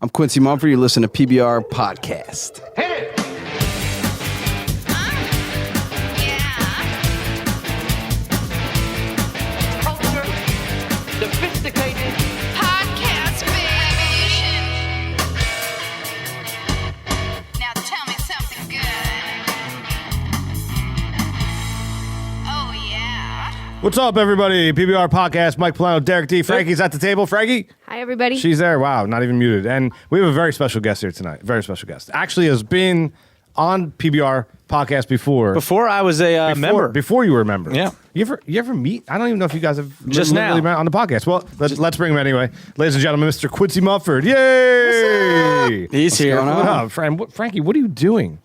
I'm Quincy Mumford. You listen to PBR Podcast. Hit it! Culture, sophisticated Podcast, baby. Now tell me something good. Oh, yeah. What's up, everybody? PBR Podcast, Mike Polano, Derek D. Frankie's at the table. Frankie? Hi, everybody. She's there. Wow, not even muted. And we have a very special guest here tonight. Very special guest. Actually has been on PBR Podcast before. Before I was a member. Before you were a member. Yeah. You ever meet? I don't even know if you guys have Just literally now. met on the podcast. Well, let's bring him anyway. Ladies and gentlemen, Mr. Quincy Mumford. Yay! He's here. What up, Frankie, what are you doing?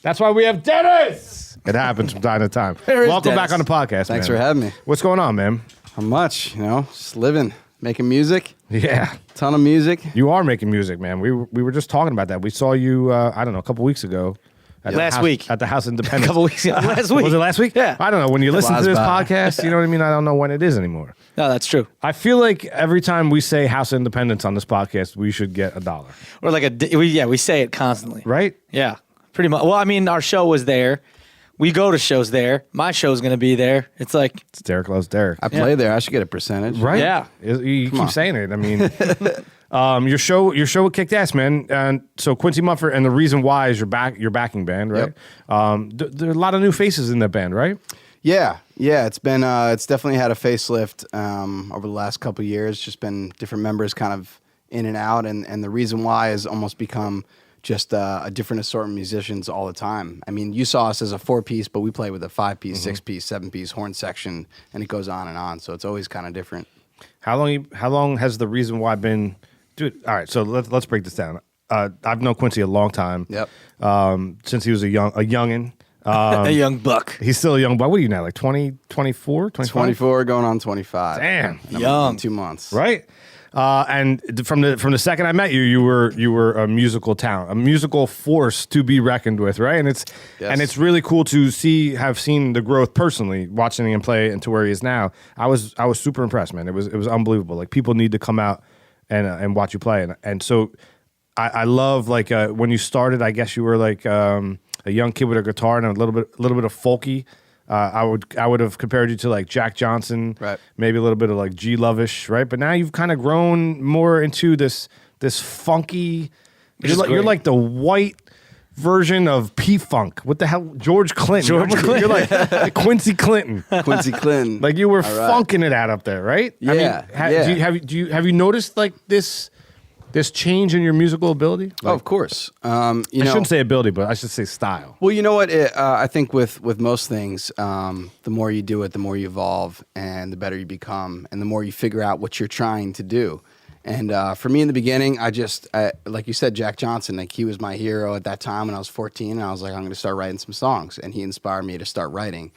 That's why we have Dennis! It happens from time to time. Welcome Dennis. back on the podcast, Thanks man. for having me. What's going on, man? How much? Just living, making music, Yeah. ton of music. You are making music, man. We were just talking about that. We saw you, I don't know, a couple weeks ago. At the Last House- week. At the House of Independence. A couple weeks ago. Last week. Was it last week? Yeah. I don't know. When you listen to Flies this by. podcast, you know what I mean? I don't know when it is anymore. No, that's true. I feel like every time we say House of Independence on this podcast, we should get $1. Or like we say it constantly. Right? Yeah, pretty much. Well, I mean, our show was there. We go to shows there. My show's going to be there. It's like, It's Derek loves Derek. I play there. I should get a percentage. Right? Yeah. You keep on. saying it. I mean, your show kicked ass, man. And so Quincy Mumford, and the reason why is your backing band, right? There are a lot of new faces in that band, right? Yeah. It's been it's definitely had a facelift over the last couple of years. Just been different members kind of in and out, and the reason why has almost become just a different assortment of musicians all the time. I mean, you saw us as a 4-piece, but we play with a 5-piece, 6-piece, 7-piece horn section, and it goes on and on. So it's always kind of different. How long has the reason why been? Dude, all right. So let's break this down. I've known Quincy a long time. Yep. Since he was a youngin. a young buck. He's still a young boy. What are you now? Like 20, 24, 25? 24 going on 25. Damn. Young. 2 months. Right. And from the second I met you, you were a musical talent, a musical force to be reckoned with, right? And it's really cool to have seen the growth personally, watching him play and to where he is now. I was super impressed, man. It was unbelievable. Like, people need to come out and watch you play, and so I love, like, when you started. I guess you were like a young kid with a guitar and a little bit of folky. I would have compared you to like Jack Johnson, right? Maybe a little bit of like G Lovish, right? But now you've kind of grown more into this funky. You're like the white version of P-Funk. What the hell, George Clinton? You're like Quincy Clinton. Quincy Clinton. Like, you were All right. funking it out up there, right? Yeah, I mean, yeah. have you noticed like this change in your musical ability? Oh, of course. I shouldn't say ability, but I should say style. Well, you know what? I think with most things, the more you do it, the more you evolve, and the better you become, and the more you figure out what you're trying to do. And for me in the beginning, I like you said, Jack Johnson, like, he was my hero at that time when I was 14, and I was like, I'm going to start writing some songs, and he inspired me to start writing.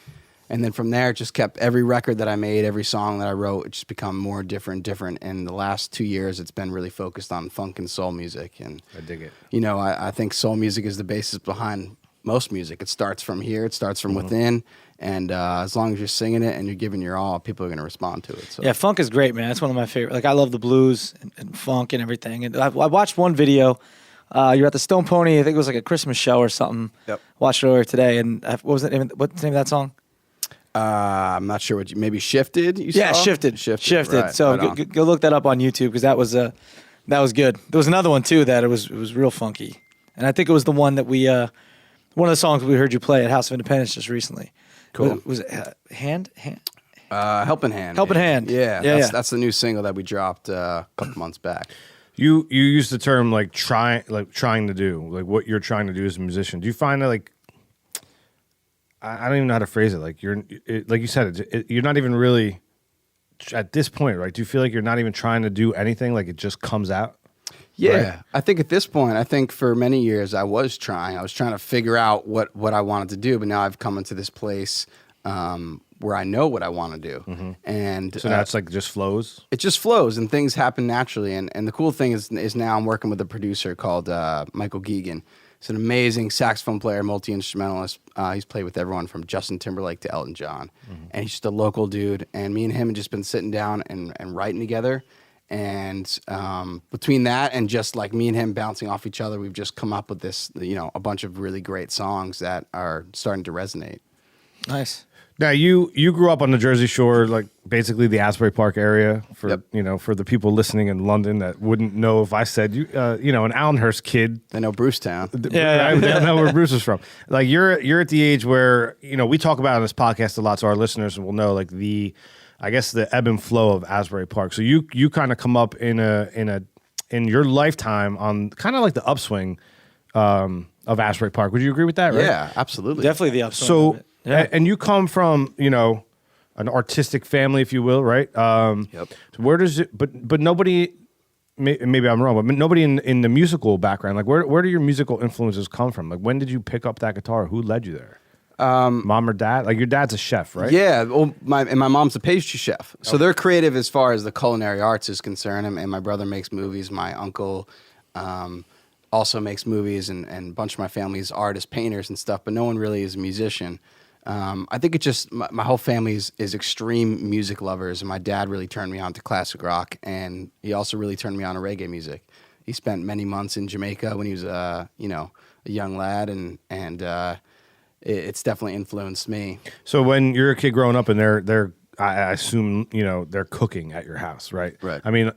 And then from there, it just kept every record that I made, every song that I wrote, it just become more different. And the last 2 years, it's been really focused on funk and soul music. And I dig it. I think soul music is the basis behind most music. It starts from here. It starts from within. And as long as you're singing it and you're giving your all, people are going to respond to it. So. Yeah, funk is great, man. That's one of my favorite. Like, I love the blues and funk and everything. And I watched one video. You're at the Stone Pony. I think it was like a Christmas show or something. Yep. Watched it earlier today. And what's the name of that song? I'm not sure what maybe Shifted. You Yeah, saw? Shifted. Right, So right on. go look that up on YouTube, because that was good. There was another one too that it was real funky, and I think it was the one that one of the songs we heard you play at House of Independence just recently. Cool. Was it Hand? Helping Hand. Helping Hand. Yeah, Yeah, that's the new single that we dropped a couple months back. You use the term like trying to do, like what you're trying to do as a musician. Do you find that, like, I don't even know how to phrase it. Like, like you said, you're not even really at this point, right? Do you feel like you're not even trying to do anything? Like, it just comes out? Yeah, Right. I think at this point, I think for many years I was trying to figure out what I wanted to do, but now I've come into this place where I know what I want to do, and So now it's like just flows. it just flows and things happen naturally. And the cool thing is now I'm working with a producer called Michael Geegan. He's an amazing saxophone player, multi-instrumentalist. He's played with everyone from Justin Timberlake to Elton John. And he's just a local dude. And me and him have just been sitting down and writing together. And between that and just like me and him bouncing off each other, we've just come up with this, a bunch of really great songs that are starting to resonate. Nice. Now you grew up on the Jersey Shore, like basically the Asbury Park area. For Yep. For the people listening in London that wouldn't know if I said an Allenhurst kid. I know Brucetown. I don't know where Bruce is from. Like you're at the age where we talk about on this podcast a lot, so our listeners will know like the ebb and flow of Asbury Park. So you kind of come up in your lifetime on kind of like the upswing of Asbury Park. Would you agree with that? Right? Yeah, absolutely. Definitely the upswing. So of it. Yeah. and you come from an artistic family, if you will, right? Yep. So where does it? But nobody. Maybe I'm wrong, but nobody in the musical background. Like where do your musical influences come from? Like when did you pick up that guitar? Who led you there? Mom or dad? Like your dad's a chef, right? Yeah, well, my mom's a pastry chef, so they're creative as far as the culinary arts is concerned. And my brother makes movies. My uncle also makes movies, and a bunch of my family is artists, painters, and stuff. But no one really is a musician. I think it just my whole family is extreme music lovers, and my dad really turned me on to classic rock, and he also really turned me on to reggae music. He spent many months in Jamaica when he was a young lad, and it's definitely influenced me. So when you're a kid growing up, and they're I assume they're cooking at your house, right? Right. I mean,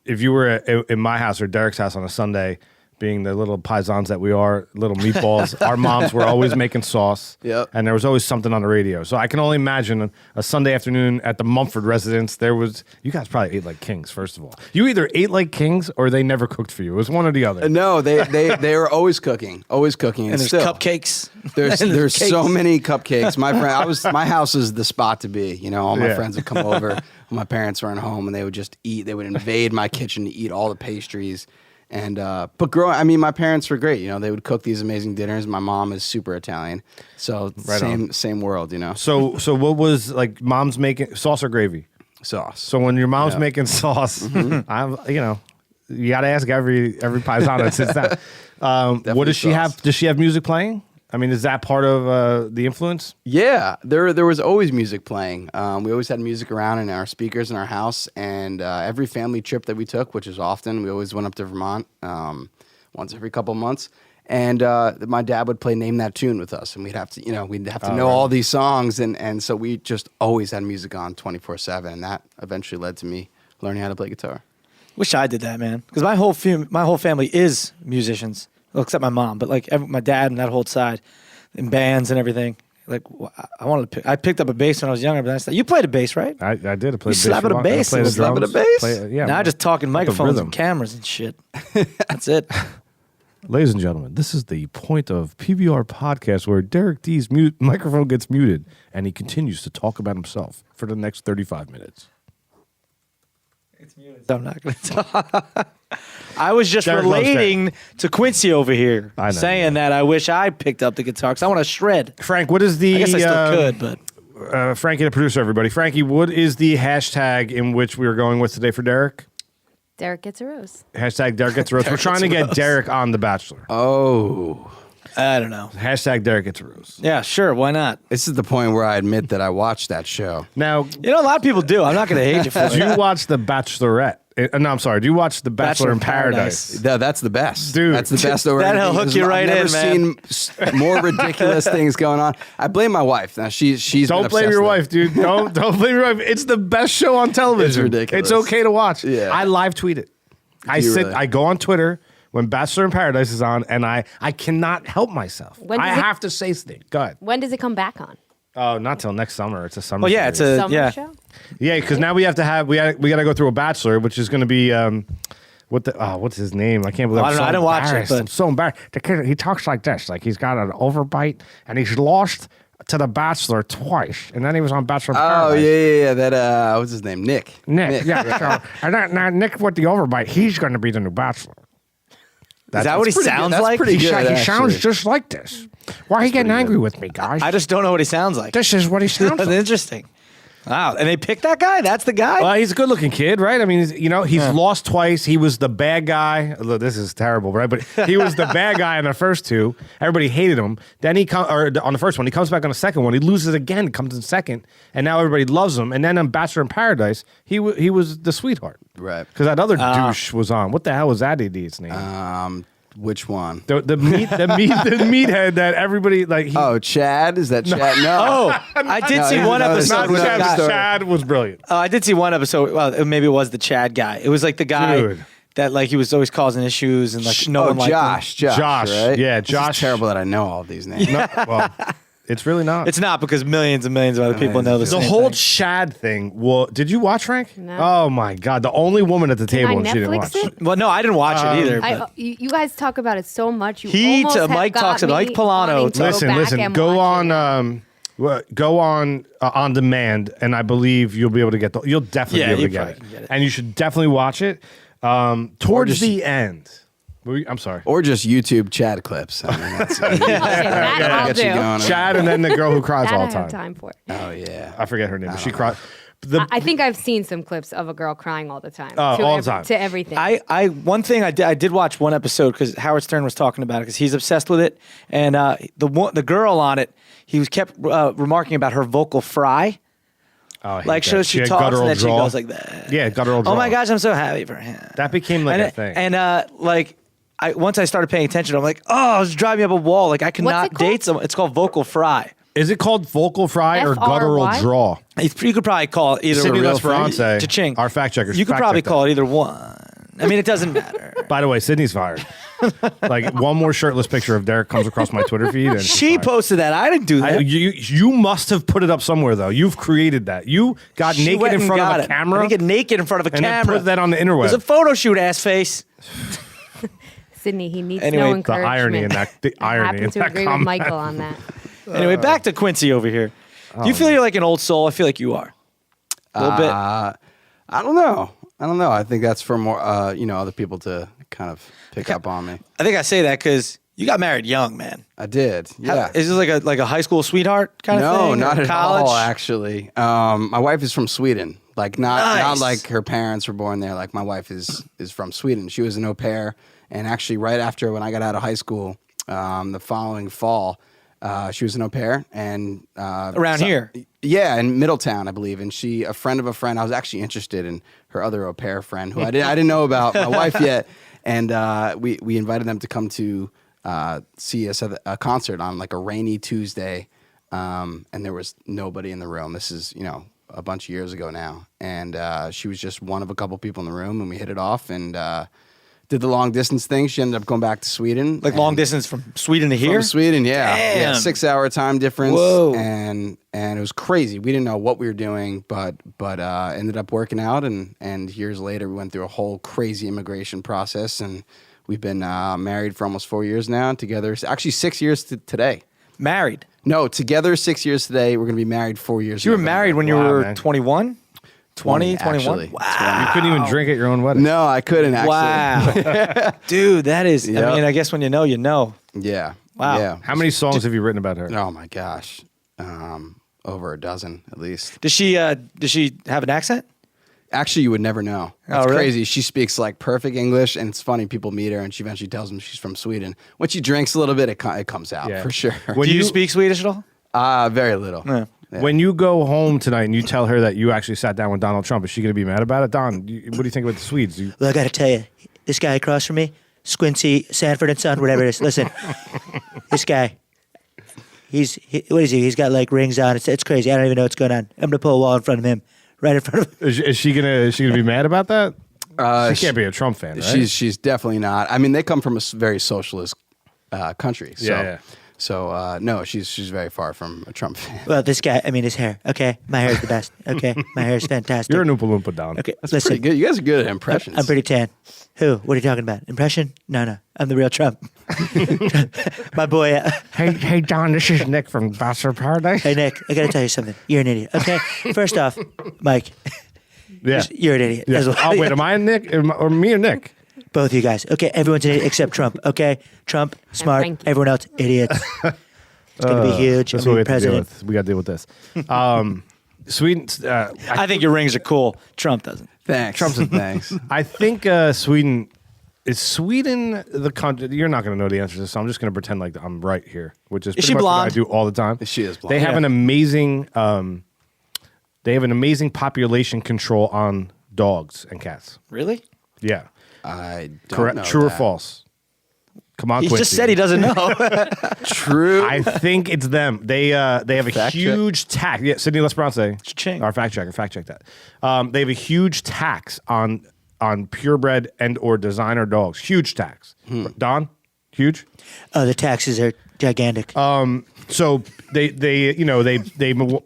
if you were in my house or Derek's house on a Sunday, being the little paisans that we are, little meatballs, our moms were always making sauce. Yep. And there was always something on the radio. So I can only imagine a Sunday afternoon at the Mumford residence, you guys probably ate like kings, first of all. You either ate like kings or they never cooked for you. It was one or the other. No, they were always cooking. And there's still, cupcakes. There's cakes. so many cupcakes. My house is the spot to be. All my Yeah. friends would come over when my parents weren't home, and they would just eat. They would invade my kitchen to eat all the pastries. And but my parents were great. They would cook these amazing dinners. My mom is super Italian, so same world. So what was like mom's making sauce or gravy? Sauce. So when your mom's making sauce, I'm you got to ask every paisan that sits down. What does she have? Does she have music playing? I mean, is that part of the influence? Yeah, there was always music playing. We always had music around in our speakers in our house, and every family trip that we took, which is often, we always went up to Vermont once every couple of months. And my dad would play Name That Tune with us, and we'd have to know all these songs, and so we just always had music on 24/7, and that eventually led to me learning how to play guitar. Wish I did that, man. Because my whole family is musicians. Well, except my mom, but like my dad and that whole side, in bands and everything. Like I picked up a bass when I was younger, but I said, "You played a bass, right?" I did. I played bass. Slap at a bass. Slap at a bass. Now just talking microphones rhythm. and cameras and shit. That's it. Ladies and gentlemen, this is the point of PBR podcast where Derek D's microphone gets muted and he continues to talk about himself for the next 35 minutes. It's muted. I'm not going to talk. I was just Derek loves relating to Quincy over here, I know, saying that I wish I picked up the guitar because I want to shred. Frank, what is the... I guess I still could, but... Frankie, the producer, everybody. Frankie, what is the hashtag in which we are going with today for Derek? Derek gets a rose. Hashtag Derek gets a rose. We're trying to get Derek on The Bachelor. Oh, I don't know. Hashtag Derek gets a rose. Yeah, sure. Why not? this is the point where I admit that I watched that show. Now, A lot of people do. I'm not going to hate you for do you it. watch The Bachelorette? No, I'm sorry. Do you watch The Bachelor in Paradise? That's the best, Dude. That's the best over That'll anything. hook you right I've in, never man. seen more ridiculous things going on. I blame my wife. Now she's Don't been blame obsessed your with it. wife, dude. Don't blame your wife. It's the best show on television. It's ridiculous. It's okay to watch. Yeah. I live tweet it. Really? I go on Twitter when Bachelor in Paradise is on, and I cannot help myself. When I does it- have to say something. Go ahead. When does it come back on? Oh, not till next summer. It's a summer. Well, yeah, it's series. a Summer yeah. show? Yeah, because now we have to have we got to go through a Bachelor, which is going to be what's his name? I can't believe. I don't know. I didn't watch it, embarrassed. but- I'm so embarrassed. The kid, he talks like this, like he's got an overbite, and he's lost to the Bachelor twice, and then he was on Bachelor in Oh Paradise. yeah. That what's his name? Nick. Nick, yeah. So, and now Nick with the overbite, he's going to be the new Bachelor. Is that what he pretty good. sounds That's like? pretty good. He sounds actually. just like this. Why are you getting angry with me, guys? I just don't know what he sounds like. This is what he sounds That's like. interesting. Wow. And they picked that guy? That's the guy? Well, he's a good-looking kid, right? I mean, he's lost twice. He was the bad guy. Look, this is terrible, right? But he was the bad guy in the first two. Everybody hated him. Then on the first one, he comes back on the second one. He loses again, comes in second, and now everybody loves him. And then on Bachelor in Paradise, he was the sweetheart, Right. Because that other douche was on. What the hell was that idiot's name? Which one? The meathead that everybody like. Oh, Chad? Is that Chad? No. Oh, I did see one episode. with Chad, the guy. Chad was brilliant. I did see one episode. Well, maybe it was the Chad guy. It was like the guy Dude. that like he was always causing issues and like no one liked him. Josh, right? Yeah, This Josh. is terrible that I know all these names. No, well, it's really not. It's not because millions and millions of other people know this. The whole Chad thing. Well, did you watch, Frank? No. Oh my God, the only woman at the Can I table and she didn't Netflix watch. it? Well, no, I didn't watch it either. But You guys talk about it so much. You Mike talks about Mike Polano. Listen. Go on. Go on demand, and I believe you'll be able to get you'll definitely be able to get it. And you should definitely watch it. Towards just- the end. I'm sorry. Or just YouTube Chad clips. I mean, that's That I'll get you do. going. Chad, and then the girl who cries That all I the have time. time for. Oh, yeah. I forget her name, but she cried. I think I've seen some clips of a girl crying all the time. Oh, to all the time. To everything. One thing I did watch one episode because Howard Stern was talking about it because he's obsessed with it, and the girl on it, he was kept remarking about her vocal fry. Oh, I hate Like that. shows she had talks guttural and then she drawl. goes like that. Yeah, guttural drawl. Oh my gosh, I'm so happy for him. That became like and, a thing. And like once I started paying attention, I'm like, oh, it's driving me up a wall. Like I cannot it called? date someone. It's called vocal fry. Is it called vocal fry or FRY? guttural draw? You could probably call it either Sydney a real Lesperance, cha-ching. our fact checkers. You could fact probably check call that. it either one. I mean, it doesn't matter. By the way, Sydney's fired. Like one more shirtless picture of Derek comes across my Twitter feed, and she's She fired. posted that. I didn't do that. You must have put it up somewhere though. You've created that. You got She naked went in and front got of a it. camera I didn't get naked in front of a and then camera. put that on the It was a interweb. photo shoot, ass face. Sydney, he needs Anyway, no the encouragement. irony in that- the I irony happen in to that agree comment. with Michael on that. Anyway, back to Quincy over here. Do you feel you're like an old soul? I feel like you are. A little bit. I don't know. I think that's for more, other people to kind of pick up on me. I think I say that because you got married young, man. I did. Yeah. Is this like a high school sweetheart kind of thing? No, not or at college? all. Actually, my wife is from Sweden. Like not Nice. like her parents were born there. Like my wife is from Sweden. She was an au pair, and actually right after when I got out of high school, the following fall, she was an au pair and Around here? Yeah, in Middletown, I believe. And a friend of a friend. I was actually interested in her other au pair friend, who I didn't know about my wife yet. And we invited them to come to see us at a concert on like a rainy Tuesday, and there was nobody in the room. This is a bunch of years ago now, and she was just one of a couple people in the room, and we hit it off and did the long distance thing. She ended up going back to Sweden, Like long distance from Sweden to here? From Sweden, yeah, Damn. 6 hour time difference. Whoa. And it was crazy. We didn't know what we were doing, but ended up working out. And years later, we went through a whole crazy immigration process, and we've been married for almost 4 years now. Together, actually 6 years today. Married. No, together 6 years today. We're gonna be married 4 years. You were November. married when you Wow, were man. 21? 20, 21? actually. Wow. You couldn't even drink at your own wedding. No, I couldn't actually. Wow. Dude, that is, I Yep. mean, I guess when you know, you know. Yeah. Wow. Yeah. How many songs have you written about her? Oh my gosh. Over a dozen at least. Does she have an accent? Actually, you would never know. That's really? crazy. She speaks like perfect English, and it's funny. People meet her, and she eventually tells them she's from Sweden. When she drinks a little bit, it comes out Yeah. for sure. When Do you you- speak Swedish at all? Very little. Yeah. Yeah. When you go home tonight and you tell her that you actually sat down with Donald Trump, is she going to be mad about it? Don, what do you think about the Swedes? Well, I got to tell you, this guy across from me, Quincy Sanford and Son, whatever it is. Listen, this guy, what is he? He's got like rings on. It's crazy. I don't even know what's going on. I'm gonna pull a wall in front of him, right in front of him. Is she gonna be mad about that? She can't be a Trump fan, right? She's definitely not. I mean, they come from a very socialist country. So, Yeah, yeah. So no, she's very far from a Trump fan. Well, this guy, I mean, his hair. Okay, my hair is the best. Okay, my hair is fantastic. You're an Oompa Loompa, Don. Okay, That's listen, pretty good. You guys are good at impressions. I'm pretty tan. Who? What are you talking about? Impression? No, I'm the real Trump. My boy. Hey, Don, this is Nick from Bachelor Paradise. Hey, Nick, I got to tell you something. You're an idiot. Okay, first off, Mike, Yeah. you're an idiot. Yeah. as well. Oh, wait, am I Nick or me or Nick? Both of you guys. Okay, everyone's an idiot except Trump. Okay, Trump, smart. Frankie. Everyone else, idiots. It's gonna be huge. That's I'm what we gonna have be to deal president. with. We got to deal with this. Sweden. I think your rings are cool. Trump doesn't. Thanks. Trump said thanks. I think Sweden. Is Sweden the country? You're not going to know the answer to this, so I'm just going to pretend like I'm right here, which is pretty she much what I blonde? do all the time. She is blonde. They have Yeah. an amazing. They have an amazing population control on dogs and cats. Really? Yeah, I don't correct. know True or that. false? Come on, He Quincy. just said he doesn't know. True. I think it's them. They have a Fact check. huge tax. Yeah, Sydney Lesperance. Cha-ching. Our fact checker. Fact check that. They have a huge tax on purebred and or designer dogs. Huge tax. Don, huge. The taxes are gigantic. So they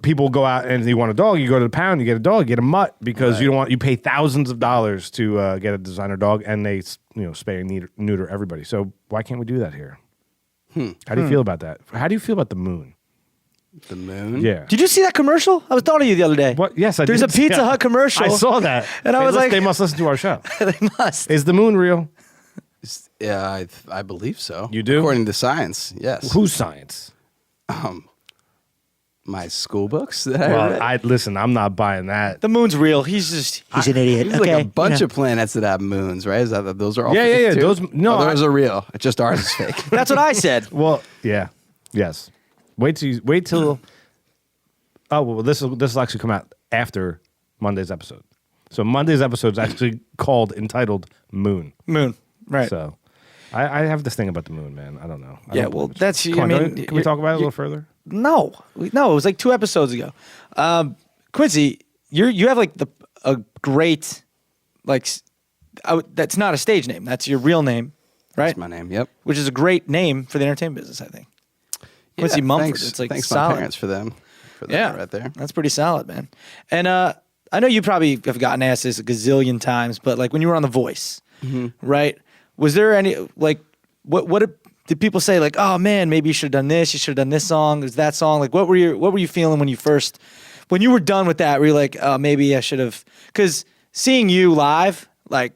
people go out and they want a dog. You go to the pound, you get a dog, you get a mutt because you pay thousands of dollars to get a designer dog, and they spay and neuter everybody. So why can't we do that here? How do you feel about that? How do you feel about the moon? The moon. Yeah. Did you see that commercial? I was talking to you the other day. What? Yes, I There's did. a Pizza Yeah. Hut commercial. I saw that, And I was like- they must listen to our show. They must. Is the moon real? Yeah, I believe so. You do? According to science, yes. Whose science? My school books that I Well, read. listen. I'm not buying that. The moon's real. He's just. He's an idiot. There's Okay, like a bunch you know. of planets that have moons, right? Is that those are all Yeah, fake yeah, yeah. too? Those- no, Oh, those I- are real. Just ours is fake. That's what I said. Well, yeah, yes. Wait till. Oh well, this will actually come out after Monday's episode. So Monday's episode is actually entitled Moon. Moon. Right. So I have this thing about the moon, man. I don't know. I Yeah, don't- well, that's- Come on, I mean, can we you're- talk about it a you- little further? No, it was like 2 episodes ago. Quincy, you have like a great that's not a stage name. That's your real name, right? That's my name. Yep. Which is a great name for the entertainment business, I think. Quincy Yeah, Mumford. Thanks, It's like thanks solid. my parents for that right there. That's pretty solid, man. And I know you probably have gotten asked this a gazillion times, but like when you were on The Voice, right? Was there any like what did people say like, oh man, maybe you should have done this, you should have done this song, is that song? Like what were you feeling when you were done with that? Were you like, oh maybe I should have, because seeing you live, like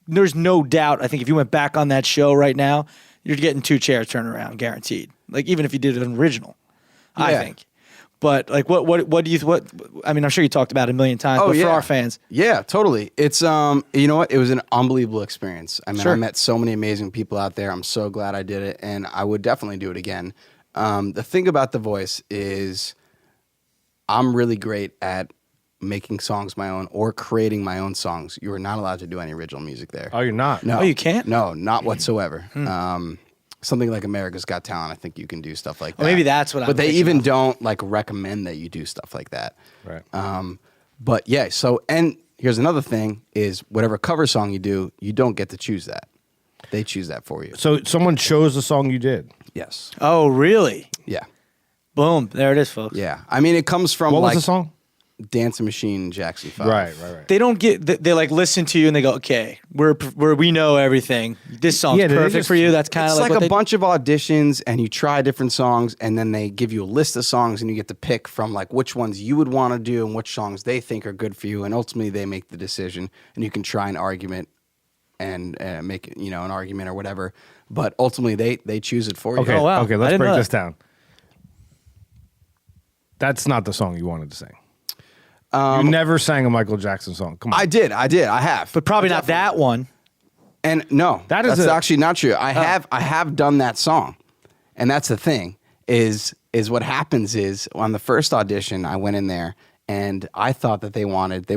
there's no doubt, I think if you went back on that show right now, you're getting 2 chairs turned around, guaranteed. Like even if you did an original, I Yeah. think. But like, what do you I mean, I'm sure you talked about it a million times, but for our fans, Yeah, totally. It's you know what? It was an unbelievable experience. I mean, Sure. I met so many amazing people out there. I'm so glad I did it, and I would definitely do it again. The thing about The Voice is I'm really great at making songs my own or creating my own songs. You are not allowed to do any original music there. Oh, you're not. No. Oh, you can't? No, not whatsoever. Something like America's Got Talent, I think you can do stuff like that. Well, maybe that's what I'm But they thinking even of. don't like recommend that you do stuff like that. Right. But yeah, so and here's another thing is whatever cover song you do, you don't get to choose that. They choose that for you. So someone chose the song you did. Yes. oh really? Yeah. Boom, there it is, folks. Yeah. I mean, it comes from What was like the song? Dancing Machine, Jackson 5. Right. They don't get. They like listen to you and they go, okay, we know everything. This song's Yeah, they perfect just- for you. That's kind It's of like what a bunch of auditions, and you try different songs, and then they give you a list of songs, and you get to pick from like which ones you would want to do and which songs they think are good for you, and ultimately they make the decision, and you can try an argument and make an argument or whatever, but ultimately they choose it for you. Okay. Oh, wow. Okay. I Let's didn't break know this that. down. That's not the song you wanted to sing. You never sang a Michael Jackson song. Come on. I did, I have, but probably not that one. And no, That's actually not true. I have done that song, and that's the thing is what happens is on the first audition I went in there and I thought that they wanted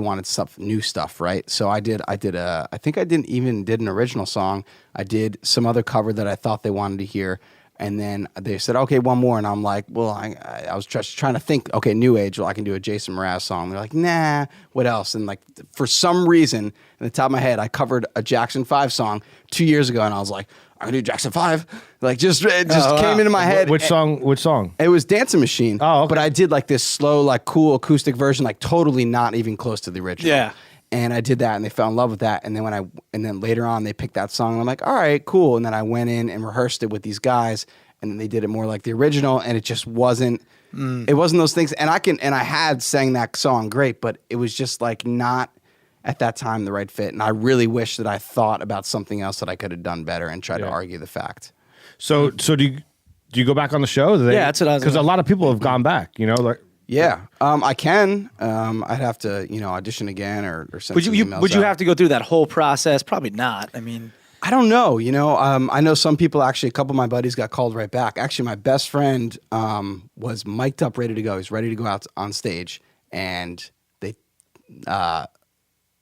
new stuff, right? So I think I didn't even did an original song. I did some other cover that I thought they wanted to hear. And then they said, okay, one more. And I'm like, well, I was just trying to think, okay, new age, well, I can do a Jason Mraz song. They're like, nah, what else? And like, for some reason, in the top of my head, I covered a Jackson 5 song 2 years ago. And I was like, I can do Jackson 5. Like, it just came into my head. Which song? It was Dancing Machine. Oh, okay. But I did like this slow, like cool acoustic version, like totally not even close to the original. Yeah. And I did that, and they fell in love with that. And then later on, they picked that song, and I'm like, all right, cool. And then I went in and rehearsed it with these guys, and then they did it more like the original, and it just wasn't. It wasn't those things. And I had sang that song great, but it was just like not at that time the right fit. And I really wish that I thought about something else that I could have done better and tried to argue the fact. So do you go back on the show? Yeah, that's what I was Because a gonna- lot of people have gone back. You know, like Yeah, I can. I'd have to, audition again or send. Would some you emails would you out. have to go through that whole process? Probably not. I mean, I don't know. I know some people. Actually, a couple of my buddies got called right back. Actually, my best friend was mic'd up, ready to go. He's ready to go out on stage, and they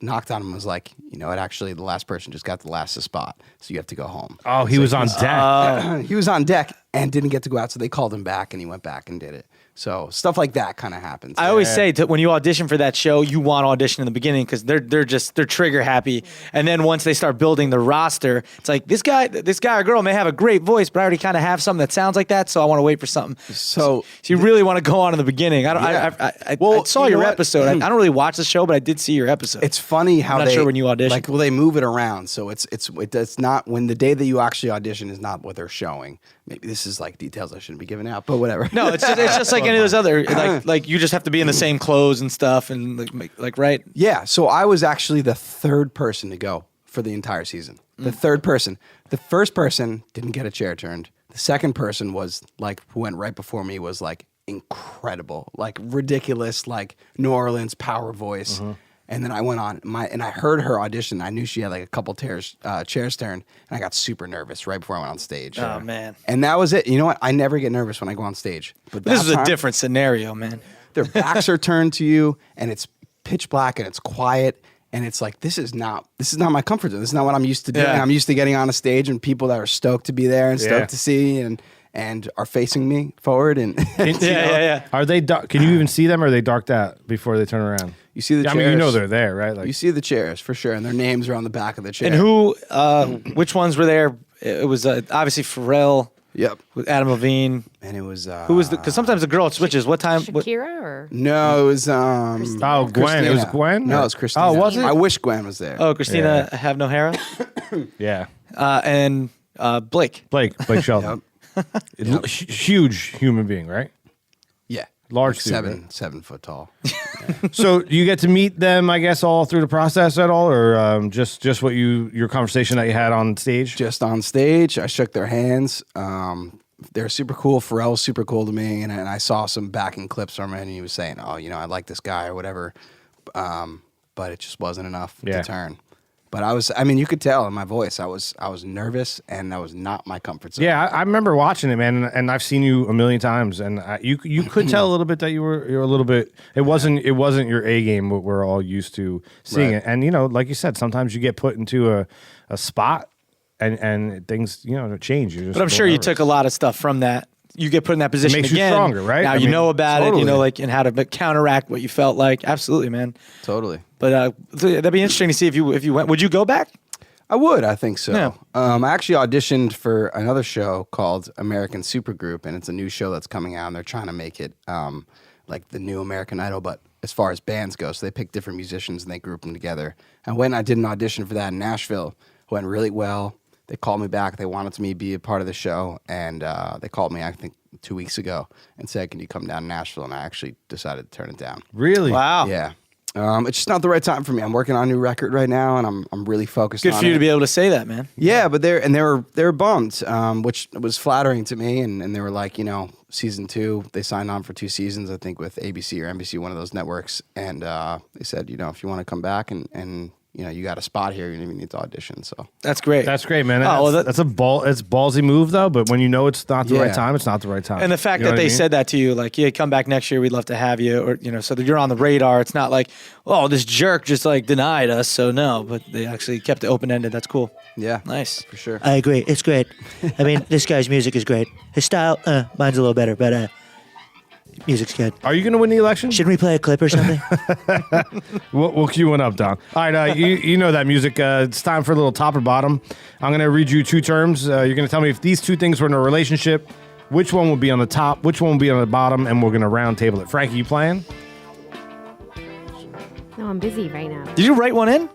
knocked on him and was like, actually, the last person just got the last spot, so you have to go home. Oh, he was on deck. He was on deck and didn't get to go out, so they called him back, and he went back and did it. So stuff like that kind of happens. I always say when you audition for that show, you want to audition in the beginning because they're trigger happy, and then once they start building the roster, it's like this guy or girl may have a great voice, but I already kind of have something that sounds like that, so I want to wait for something. So you really want to go on in the beginning. I saw you your know what? episode. I don't really watch the show, but I did see your episode. It's funny how I'm not sure when you audition. Like, well, they move it around, so it's not when the day that you actually audition is not what they're showing. Maybe this is like details I shouldn't be giving out, but whatever. No, it's just like any of those other like you just have to be in the same clothes and stuff and like right. Yeah, so I was actually the third person to go for the entire season. The third person. The first person didn't get a chair turned. The second person was like who went right before me was like incredible, like ridiculous, like New Orleans power voice. And then I went on and I heard her audition. I knew she had like a couple chairs turned, and I got super nervous right before I went on stage. Oh man! And that was it. You know what? I never get nervous when I go on stage. But This that is a time, different scenario, man. Their backs are turned to you, and it's pitch black and it's quiet, and it's like this is not my comfort zone. This is not what I'm used to doing. Yeah. I'm used to getting on a stage and people that are stoked to be there and stoked to see and are facing me forward and Yeah. Are they dark? Can you even see them, or are they darked out before they turn around? You see the I chairs. mean, they're there, right? Like, You see the chairs for sure, and their names are on the back of the chair. And which ones were there? It was obviously Pharrell Yep. with Adam Levine. And it was Who was because sometimes the girl switches. What time? Shakira or No, it was oh, Gwen. It was Christina. Gwen? No, it was Christina. Oh, was it? I wish Gwen was there. Oh, Christina have no hair. Yeah. And Blake. Blake Shelton. Huge human being, right? Yeah. Large Like dude, 7 foot tall. So do you get to meet them, I guess, all through the process at all, or just what your conversation that you had on stage? Just on stage, I shook their hands. They're super cool. Pharrell was super cool to me, and I saw some backing clips from him, and he was saying, "Oh, I like this guy or whatever," but it just wasn't enough to turn. But you could tell in my voice, I was nervous, and that was not my comfort zone. Yeah, I remember watching it, man, and I've seen you a million times, and you could tell a little bit that you're a little bit. It wasn't your A game, what we're all used to seeing Right. it, and like you said, sometimes you get put into a spot, and things change. But I'm sure you took a lot of stuff from that. You get put in that position makes you again. stronger, right? Now I you mean, know about totally. it, and how to counteract what you felt like. Absolutely, man. Totally. But that'd be interesting to see if you went. Would you go back? I would. I think so. Yeah. I actually auditioned for another show called American Supergroup, and it's a new show that's coming out, and they're trying to make it like the new American Idol, but as far as bands go. So they pick different musicians and they group them together. And when I did an audition for that in Nashville, it went really well. They called me back. They wanted me to be a part of the show, and they called me, I think, 2 weeks ago and said, "Can you come down to Nashville?" And I actually decided to turn it down. Really? Wow. Yeah. It's just not the right time for me. I'm working on a new record right now, and I'm really focused Good on for you it. to be able to say that, man. Yeah, but they were bummed, which was flattering to me. And they were like, season 2, they signed on for 2 seasons, I think, with ABC or NBC, one of those networks. And they said, if you want to come back and you got a spot here, you don't even need to audition. So That's great. That's great, man. Oh, well, That's a ballsy move, though. But when you know it's not the right time, it's not the right time. And the fact You know that what they I mean? said that to you, like, yeah, come back next year, we'd love to have you, or so that you're on the radar. It's not like, oh, this jerk just like denied us, so no. But they actually kept it open ended. That's cool. yeah, Nice. for sure. I agree. It's great. I mean, this guy's music is great. His style, mine's a little better, but music's good. Are you going to win the election? Shouldn't we play a clip or something? We'll cue one up, Don. All right, you know that music. It's time for a little top or bottom. I'm going to read you 2 terms. You're going to tell me if these 2 things were in a relationship, which one will be on the top, which one will be on the bottom, and we're going to round table it. Frankie, you playing? No, I'm busy right now. Did you write one in?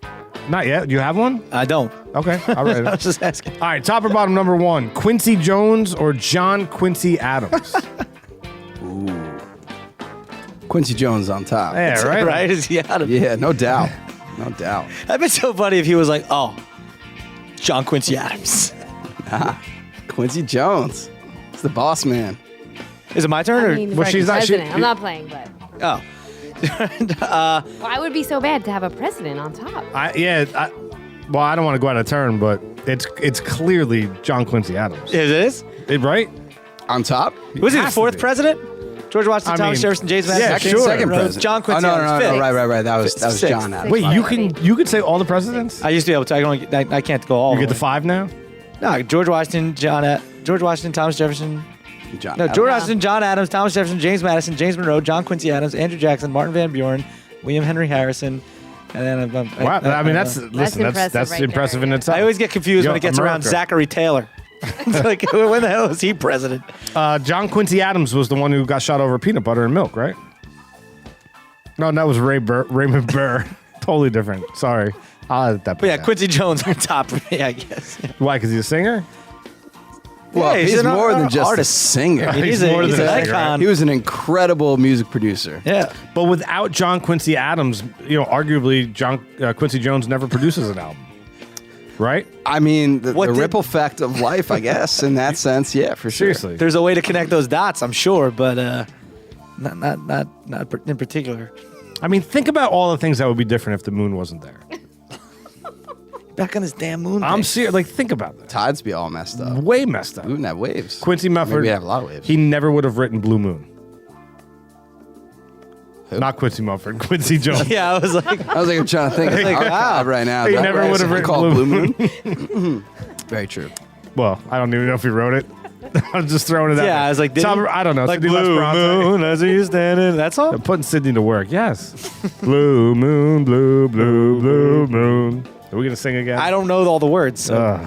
Not yet. Do you have one? I don't. Okay, I'll write it. I was just asking. All right, top or bottom number 1, Quincy Jones or John Quincy Adams? Quincy Jones on top. Yeah, right? Right? Is he out of Yeah, no doubt. No doubt. That'd be so funny if he was like, oh, John Quincy Adams. Quincy Jones. It's the boss man. Is it my turn? I Or? mean, Well, for she's not- she- president. I'm not playing, but Oh. Why would it be so bad to have a president on top? Well, I don't want to go out of turn, but it's clearly John Quincy Adams. It is? Right? On top? Was he the has to fourth be. president? George Washington, Thomas Jefferson, James Madison. Second No, president. John Quincy no, Adams, no, fifth. right. That was Sixth. John Adams. Wait, you could say all the presidents? I used to be able to. I can't go all You the get the way. 5 now? No, George Washington, Thomas Jefferson. John No, Adams. George Washington, John Adams, Thomas Jefferson, James Madison, James Monroe, John Quincy Adams, Andrew Jackson, Martin Van Buren, William Henry Harrison, and then Wow. I mean, that's impressive right impressive there, in yeah. itself. I always get confused Yo, when it gets around America. Zachary Taylor. It's like, when the hell is he president? John Quincy Adams was the one who got shot over peanut butter and milk, right? No, that was Raymond Burr. Totally different. Sorry. I'll edit that. But yeah, part out. Quincy Jones on top for me, I guess. Why? Because he's a singer? Well, Yeah, he's an more than just artist. a singer. He's more an than a singer, icon. He was an incredible music producer. Yeah. But without John Quincy Adams, arguably Quincy Jones never produces an album. Right? I mean, the What did- ripple effect of life, I guess, in that sense, yeah, for sure. Seriously. There's a way to connect those dots, I'm sure, but not in particular. I mean, think about all the things that would be different if the moon wasn't there. Back on this damn moon. I'm thing. serious. Like, think about that. Tides be all messed up. Way messed up. We wouldn't have waves. Quincy Maybe Mumford. we have a lot of waves. He never would have written Blue Moon. Who? Not Quincy Mumford. Quincy Jones. Yeah, I was like, I'm trying to think of Like, archive right now. He That never right? would have Something written called Blue Moon. Very true. Well, I don't even know if he wrote it. I'm just throwing it out. yeah, I was like, did Tom, he? I don't know. Like Sidney blue Lesperance. moon as you standing. That's all. I'm putting Sydney to work. Yes. Blue moon, blue moon. Are we gonna sing again? I don't know all the words. So.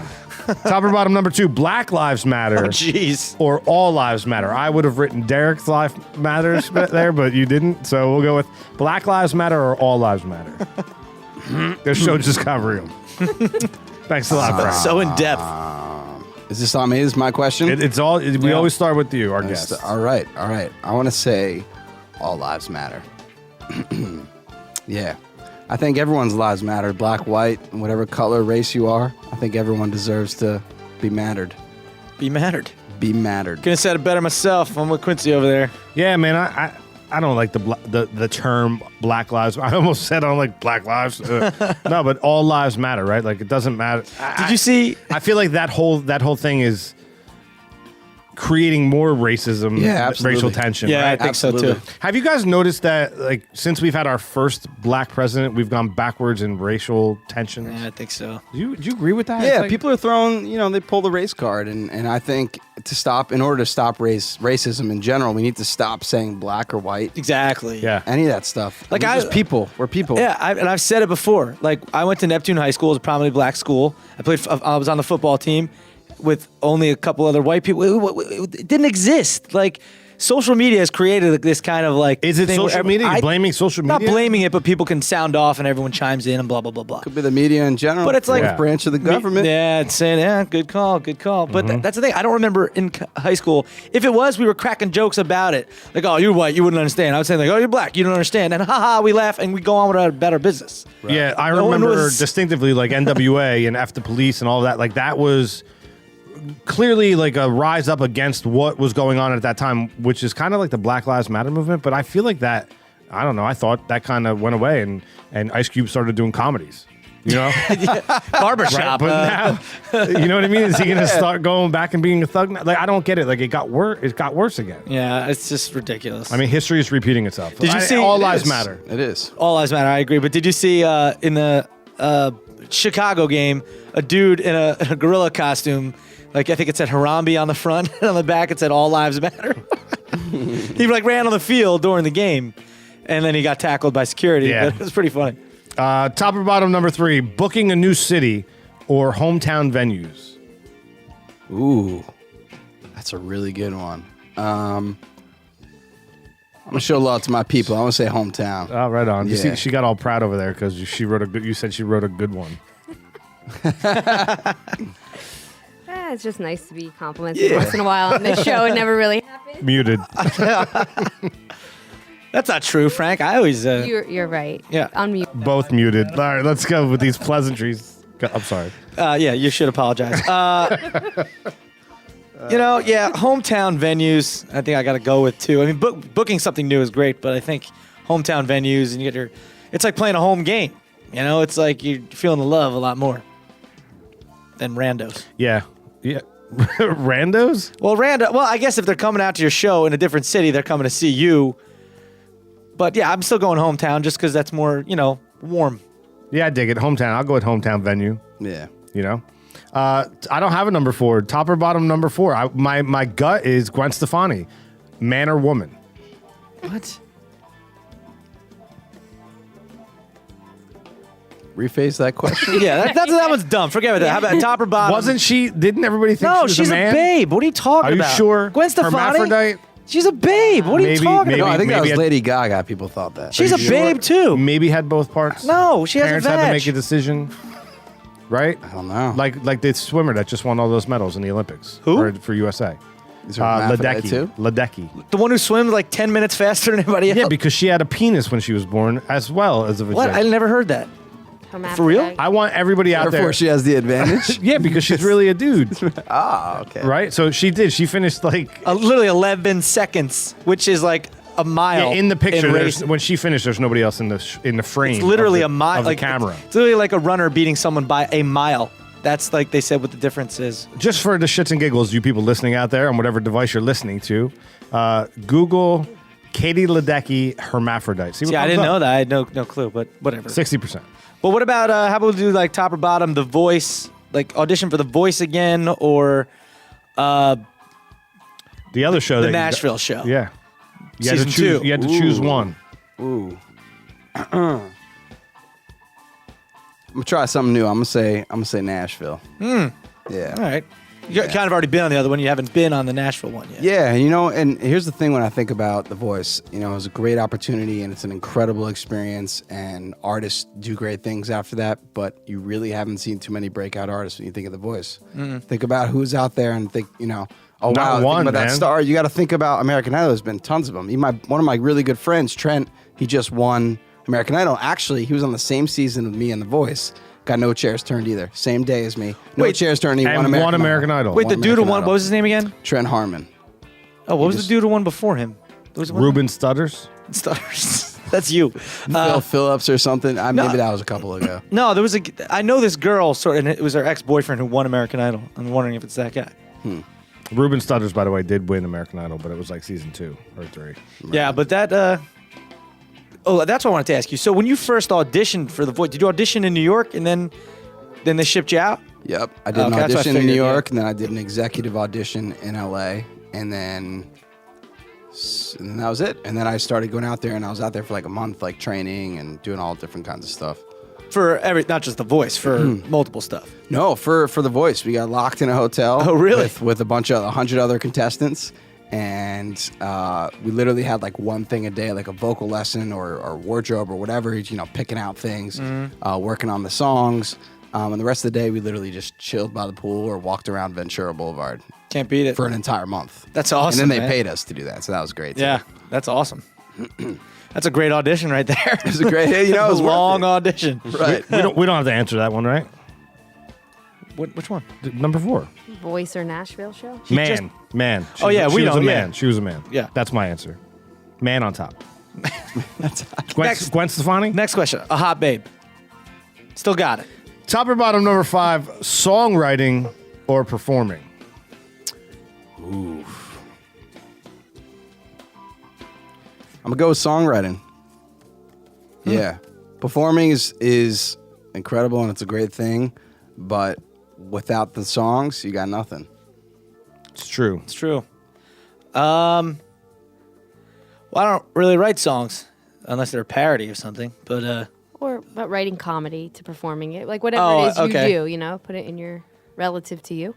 Top or bottom number 2. Black Lives Matter. Oh, jeez. Or All Lives Matter. I would have written Derek's Life Matters there, but you didn't. So we'll go with Black Lives Matter or All Lives Matter. This show just got real. Thanks a lot, Frank. So in depth. Is this on me? Is my question? It's all. We always start with you, our guest. All right. I want to say all lives matter. Yeah. I think everyone's lives matter. Black, white, whatever color, race you are. I think everyone deserves to be mattered. Be mattered. Be mattered. Couldn't have said it better myself. I'm with Quincy over there. Yeah, man. I don't like the term Black Lives. I almost said I don't like Black Lives. No, but all lives matter, right? Like it doesn't matter. Did you see? I feel like that whole thing is creating more racism, Yeah, absolutely. racial tension. Yeah, I right? think so Absolutely. too. Have you guys noticed that, like, since we've had our first black president, we've gone backwards in racial tensions? Yeah, I think so. Do you agree with that? Yeah, It's like- people are throwing, they pull the race card. And I think in order to stop racism in general, we need to stop saying black or white. Exactly. Yeah. Any of that stuff. Like, We're just people. We're people. Yeah, and I've said it before. Like, I went to Neptune High School, it was a prominently black school. I was on the football team with only a couple other white people. It didn't exist. Like, social media has created this kind of like. Is it thing where social media? You're blaming social media? Not blaming it, but people can sound off and everyone chimes in and blah blah blah blah. Could be the media in general. But it's like- fourth branch of the government. Yeah, it's saying, yeah, good call. But that's the thing. I don't remember in high school. If it was, we were cracking jokes about it. Like, oh, you're white, you wouldn't understand. I was saying, like, oh, you're black, you don't understand. And haha, we laugh and we go on with our better business. Yeah, I No one remember was- distinctly, like NWA and F the Police and all that. Like that was clearly like a rise up against what was going on at that time, which is kind of like the Black Lives Matter movement. But I feel like that, I don't know. I thought that kind of went away, and Ice Cube started doing comedies. You know, Barbershop. right? But now, you know what I mean? Is he going to start going back and being a thug? Like I don't get it. Like it got worse. It got worse again. Yeah, it's just ridiculous. I mean, history is repeating itself. Did you see- all It lives is. matter? It is. all lives matter. I agree. But did you see in the Chicago game a dude in a gorilla costume? Like, I think it said Harambe on the front, and on the back it said all lives matter. He like ran on the field during the game, and then he got tackled by security. Yeah. But it was pretty funny. Top or bottom number 3: booking a new city or hometown venues. Ooh, that's a really good one. I'm gonna show love to my people. I want to say hometown. Oh, right on. You Yeah. see, she got all proud over there because she wrote a good. You said she wrote a good one. It's just nice to be complimented once in a while on this show. It never really happens. Muted. That's not true, Frank. I always. You're right. Yeah. Unmute. Both muted. All right, let's go with these pleasantries. I'm sorry. Yeah, you should apologize. Hometown venues. I think I got to go with too. I mean, booking something new is great, but I think hometown venues, and you get your. It's like playing a home game. You know, it's like you're feeling the love a lot more than randos. Yeah. Randos? Well, I guess if they're coming out to your show in a different city, they're coming to see you. But yeah, I'm still going hometown just because that's more, warm. Yeah, I dig it. Hometown. I'll go with hometown venue. Yeah. I don't have a number 4. Top or bottom number 4. My gut is Gwen Stefani. Man or woman? What? Rephrase that question. Yeah, that one's dumb. Forget about that. How about top or bottom? Didn't everybody think she was she's a man? babe. What are you talking Are you about? sure? Gwen Stefani? Hermaphrodite? She's a babe. What are you talking maybe- No, about? I think that was maybe Lady Gaga. People thought that. She's a babe too. Maybe had both parts. No, she has Parents a vag. had to make a decision, right? I don't know. Like the swimmer that just won all those medals in the Olympics. Who? For USA. Is her hermaphrodite Ledecky. too? Ledecky. The one who swims like 10 minutes faster than anybody else. Yeah, because she had a penis when she was born, as well as a vagina. What? I never heard that. For real? I want everybody out Therefore, there. she has the advantage. Yeah, because she's really a dude, Okay. right? So she did. She finished like Literally 11 seconds, which is like a mile. in the picture. race. When she finished, there's nobody else in the frame. It's literally of a mile. of the Like camera. It's literally like a runner beating someone by a mile. That's like they said what the difference is. Just for the shits and giggles, you people listening out there on whatever device you're listening to, Google Katie Ledecky hermaphrodite. See what See, I comes didn't up. know that. I had no clue, but whatever. 60%. But what about how about we do like top or bottom, The Voice, like audition for The Voice again, or The other show, the that Nashville show? Yeah. You had to Season choose. 2. You had to choose one. Ooh. I'm gonna try something new. I'm gonna say Nashville. Yeah. All right. You kind of already been on the other one. You haven't been on the Nashville one yet. Yeah, and here's the thing when I think about The Voice, it was a great opportunity and it's an incredible experience and artists do great things after that, but you really haven't seen too many breakout artists when you think of The Voice. Think about who's out there and think, oh Not wow, think one, about that man. star. You got to think about American Idol. There's been tons of them. One of my really good friends, Trent, he just won American Idol. Actually, he was on the same season with me and The Voice. Got no chairs turned either. Same day as me. No chairs turned. He And won American won American Idol. Wait, Won the dude who American won, Idol. what was his name again? Trent Harmon. Oh, what was the dude who won before him? Was it one- Ruben Studders. Stars. That's you. Phil Phillips or something. Maybe that was a couple ago. No, there was I know this girl, and it was her ex-boyfriend who won American Idol. I'm wondering if it's that guy. Ruben Studders, by the way, did win American Idol, but it was like season 2 or 3. Yeah, but that. Oh, that's what I wanted to ask you. So when you first auditioned for The Voice, did you audition in New York and then they shipped you out? Yep. I did an Okay, that's what I audition in New figured, York, and then I did an executive audition in LA, and then that was it. And then I started going out there, and I was out there for like a month, like training and doing all different kinds of stuff. For not just The Voice, for multiple stuff. No, for The Voice, we got locked in a hotel. Oh, really? With a bunch of 100 other contestants, and we literally had like one thing a day, like a vocal lesson or wardrobe or whatever. Picking out things, working on the songs. And the rest of the day, we literally just chilled by the pool or walked around Ventura Boulevard Can't beat it. for an entire month. That's awesome. And then they man. paid us to do that, so that was great. Too. Yeah, that's awesome. That's a great audition right there. It was a great. It It was was a worth long it. audition. Right. We don't have to answer that one, right? Which one? Number 4. Voice or Nashville show? Man. Oh, yeah, she we was know, a yeah. man. She was a man. Yeah. That's my answer. Man on top. Gwen Stefani? Next question. A hot babe. Still got it. Top or bottom number 5, songwriting or performing? I'm gonna go with songwriting. Yeah, performing is incredible and it's a great thing, but without the songs, you got nothing. It's true. It's true. Well, I don't really write songs unless they're a parody or something. But Or about writing comedy to performing it. Like whatever Oh, it is okay. you do, put it in your relative to you.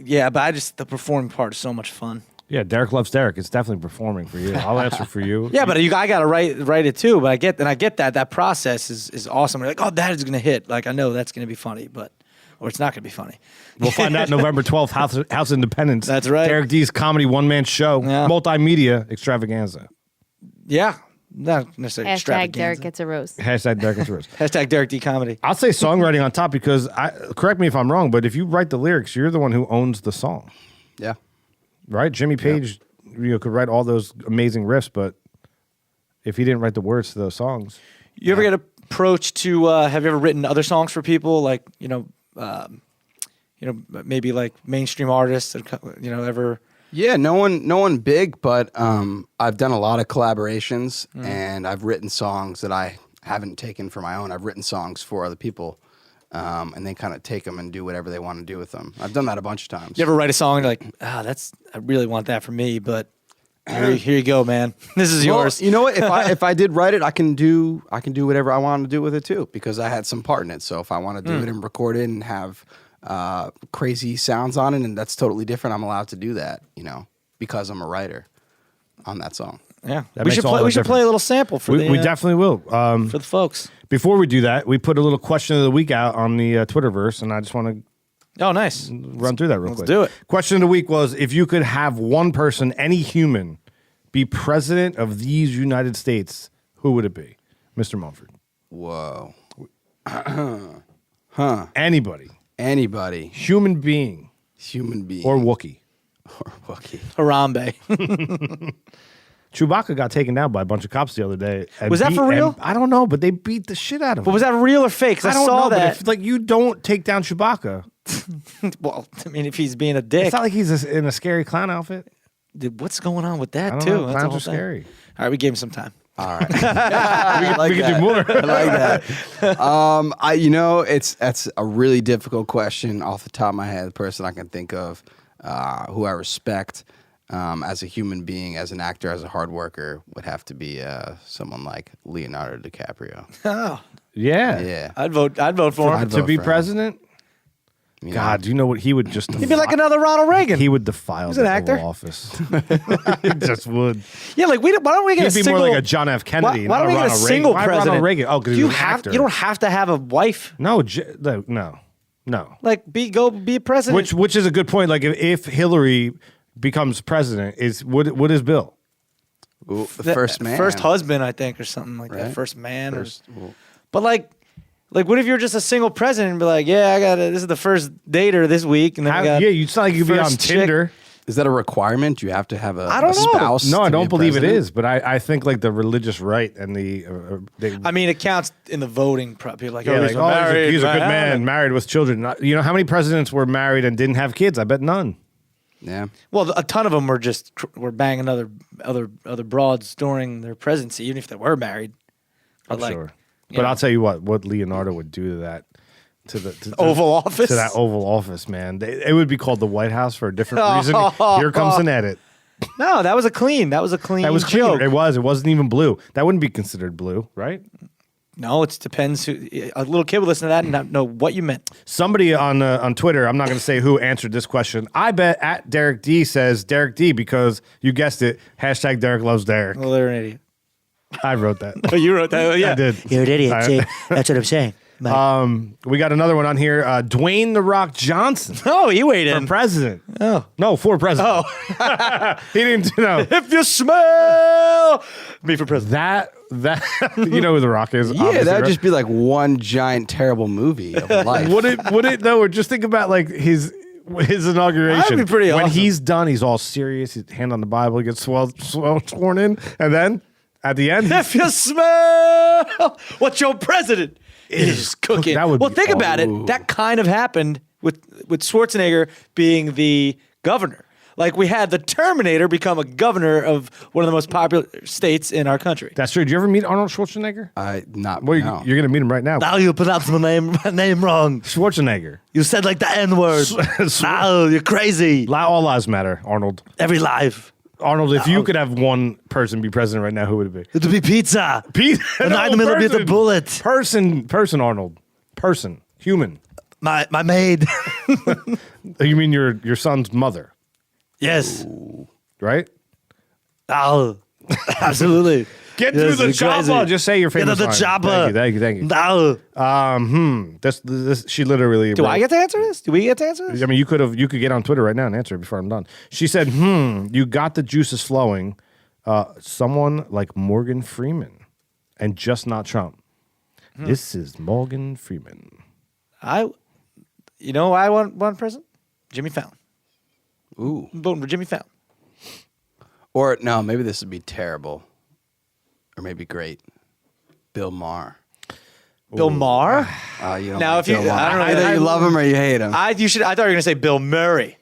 yeah, but the performing part is so much fun. Yeah, Derek loves Derek. It's definitely performing for you. I'll answer for you. Yeah, but I gotta write it too. But I get that process is awesome. You're like, oh, that is gonna hit. Like I know that's gonna be funny, or it's not gonna be funny. We'll find out November 12th, House Independence. That's right. Derek D's comedy one-man show, Yeah. multimedia extravaganza. Yeah, not necessarily Hashtag extravaganza. Derek gets a roast. Hashtag Derek is Rose. Hashtag Derek D comedy. I'll say songwriting on top because, correct me if I'm wrong, but if you write the lyrics, you're the one who owns the song, Yeah. right? Jimmy Page could write all those amazing riffs, but if he didn't write the words to those songs. You ever get approached to? Have you ever written other songs for people? Like maybe like mainstream artists. Ever? Yeah, no one big, but I've done a lot of collaborations, and I've written songs that I haven't taken for my own. I've written songs for other people, and they kind of take them and do whatever they want to do with them. I've done that a bunch of times. You ever write a song and you're like, I really want that for me, but here you go, man. This is yours. You know what? If I did write it, I can do whatever I want to do with it too, because I had some part in it. So if I want to do it and record it and have crazy sounds on it, and that's totally different, I'm allowed to do that, because I'm a writer on that song. Yeah, That we makes should all play. the We should play a difference. little sample for We definitely will. for the folks. Before we do that, we put a little question of the week out on the Twitterverse, and I just want to Oh, nice. run through that real quick. do it. Question of the week was, if you could have one person, any human, be president of these United States, who would it be? Mr. Mumford. Whoa. Anybody. Human being. Human being. Or Wookiee. Or Wookiee. Harambe. Chewbacca got taken down by a bunch of cops the other day. and Was that for real? I don't know, but they beat the shit out of him. But was that real or fake? 'Cause I don't saw know, that. But if, you don't take down Chewbacca. Well, I mean, if he's being a dick, It's not like he's in a scary clown outfit. dude, what's going on with that I don't too? know. That's the Clowns whole are thing. scary. All right, we gave him some time. All right. we We could do more. I like that. That's a really difficult question off the top of my head. The person I can think of who I respect as a human being, as an actor, as a hard worker, would have to be someone like Leonardo DiCaprio. Oh, Yeah. Yeah. I'd vote for him. I'd To vote be for him. president? You know? God, do you know what he would just He'd be like another Ronald Reagan. He would defile He's an the actor. Oval Office. He just would. Yeah, like why don't we get He'd a be single? more like a John F. Kennedy. Why not don't we get a Ronald single Reagan. Why president? Ronald Reagan? Oh, because he you was an actor. You don't have to have a wife. No. No. Like go be a president. Which is a good point. Like if Hillary becomes president, what is Bill? Ooh, the first man. first husband, I think, or something like that. Right? First man. Well, But like, what if you're just a single president and be like, yeah, I got this is the first dater this week, and then I got It's not like you could be on first chick. Tinder. is that a requirement? Do you have to have I don't know. spouse? No, I to don't be believe it president? is. But I think like the religious right and the I mean, it counts in the voting. People like, yeah, oh, like, he's a good right? man, married with children. You know how many presidents were married and didn't have kids? I bet none. Yeah. Well, a ton of them were banging other broads during their presidency, even if they were married. But I'm sure. But I'll tell you what Leonardo would do to that, to the Oval Office? to that Oval Office, man. It would be called the White House for a different reason. Here comes an edit. No, that was a clean. That was a clean. That was clean. joke. It wasn't even blue. That wouldn't be considered blue, right? No, it depends. A little kid would listen to that and not know what you meant. Somebody on Twitter, I'm not going to say who, answered this question. I bet at Derek D says Derek D because you guessed it. # Derek loves Derek. Well, they're an idiot. I wrote that. Oh, you wrote that? Yeah. I did. You're an idiot. I- See, that's what I'm saying. Mike. We got another one on here. Dwayne The Rock Johnson Oh, you weighed for in. president. Oh. No, for president. Oh. He didn't know. If you smell me for president. That you know who The Rock is. Yeah, obviously, that would right? just be like one giant terrible movie of life. Would it though? Or just think about like his inauguration. That'd be pretty When awesome. he's done, he's all serious. His hand on the Bible, he gets sworn in, and then at the end, If you smell what your president is cooking. That would well, be think about it. That kind of happened with Schwarzenegger being the governor. Like we had the Terminator become a governor of one of the most popular states in our country. that's true. Did you ever meet Arnold Schwarzenegger? Well, No. you're gonna meet him right now. Now you pronounced my name wrong. Schwarzenegger. You said like the N word. Now you're crazy. All lives matter, Arnold. Every life. Arnold, if you could have one person be president right now, who would it be? It would be pizza. Pete. And I'm in the middle of the bullet. Person, Arnold. Person. Human. My maid. You mean your son's mother, Yes. right? Oh, absolutely. Get Yes, through the you're chopper. crazy. Just say your Get famous to the line. chopper. Thank you. No. This she literally. Do I get to answer this? Do we get to answer this? I mean, you could get on Twitter right now and answer it before I'm done. She said, you got the juices flowing. Someone like Morgan Freeman, and just not Trump. This is Morgan Freeman. You know who I want one president? Jimmy Fallon. Ooh. I'm voting for Jimmy Fallon. Or no, maybe this would be terrible. or maybe great? Bill Maher. Bill Maher. You don't Now, like if you, Bill Maher. I don't know, Either you love him or you hate him. I thought you were gonna say Bill Murray.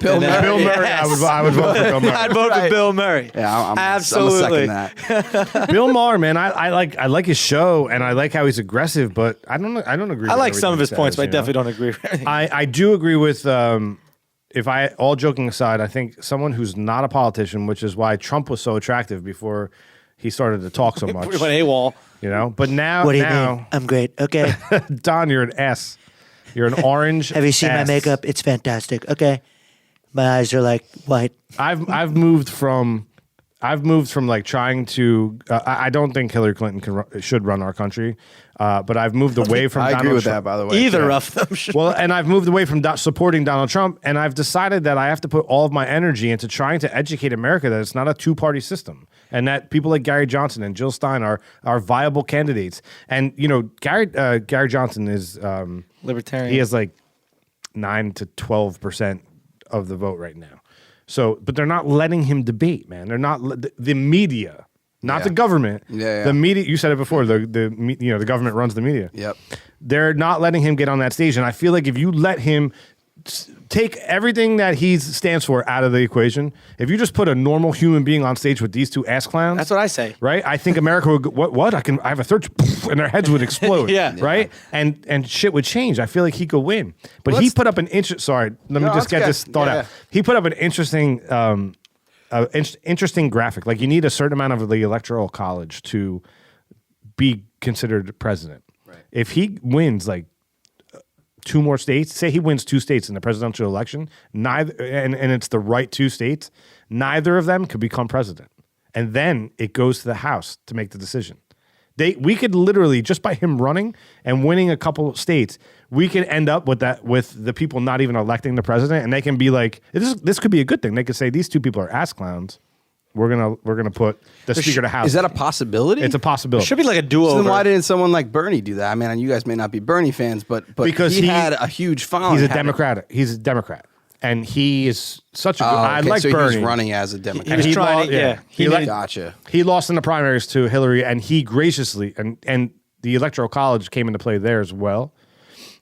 Bill Murray. Bill Murray. Yes. I would vote for Bill Murray. I'd vote for Bill Murray. Yeah, I'm Absolutely. a second that. Bill Maher, man, I like his show and I like how he's aggressive, but I don't agree. I with like some everything of his he points, says, but I you know? definitely don't agree with everything. I do agree with all joking aside, I think someone who's not a politician, which is why Trump was so attractive before he started to talk so much. We went AWOL. You know, but now What do you mean? I'm great. Okay. Don, you're an S. You're an orange. Have you seen my S. makeup? It's fantastic. Okay. My eyes are like white. I've moved from like trying to. I don't think Hillary Clinton should run our country, but I've moved away from. I Donald agree with Trump. that, by the way. Either Yeah. of them should. Well, and I've moved away from supporting Donald Trump, and I've decided that I have to put all of my energy into trying to educate America that it's not a two-party system, and that people like Gary Johnson and Jill Stein are viable candidates. And you know, Gary Johnson is Libertarian. he has like 9 to 12% of the vote right now. So, but they're not letting him debate, man. They're not the media, not Yeah. the government. Yeah. The media. You said it before. The government runs the media. Yep. They're not letting him get on that stage, and I feel like if you let him take everything that he stands for out of the equation, if you just put a normal human being on stage with these two ass clowns, That's what I say. right? I think America would go, what? I have a third, and their heads would explode. Yeah. Right. And shit would change. I feel like he could win. But Well, he let's- put up an sorry, let me No, just that's get good. this thought Yeah. out. He put up an interesting interesting graphic. Like you need a certain amount of the electoral college to be considered president. Right. If he wins like 2 more states, say he wins 2 states in the presidential election, neither and it's the right 2 states, neither of them could become president. And then it goes to the House to make the decision. We could literally, just by him running and winning a couple of states, we could end up with the people not even electing the president, and they can be like, this could be a good thing. They could say these 2 people are ass clowns. We're gonna put the Speaker of the House. Is that a possibility? It's a possibility. It should be like a So do-over. then why didn't someone like Bernie do that? I mean, you guys may not be Bernie fans, but Because he he- had a huge following. He's a Had it- Democrat. He's a Democrat, and he is such a good. Oh, I okay, like so Bernie. he's running as a Democrat. He was trying to- yeah. He made- Gotcha. He lost in the primaries to Hillary, and he graciously and the Electoral College came into play there as well,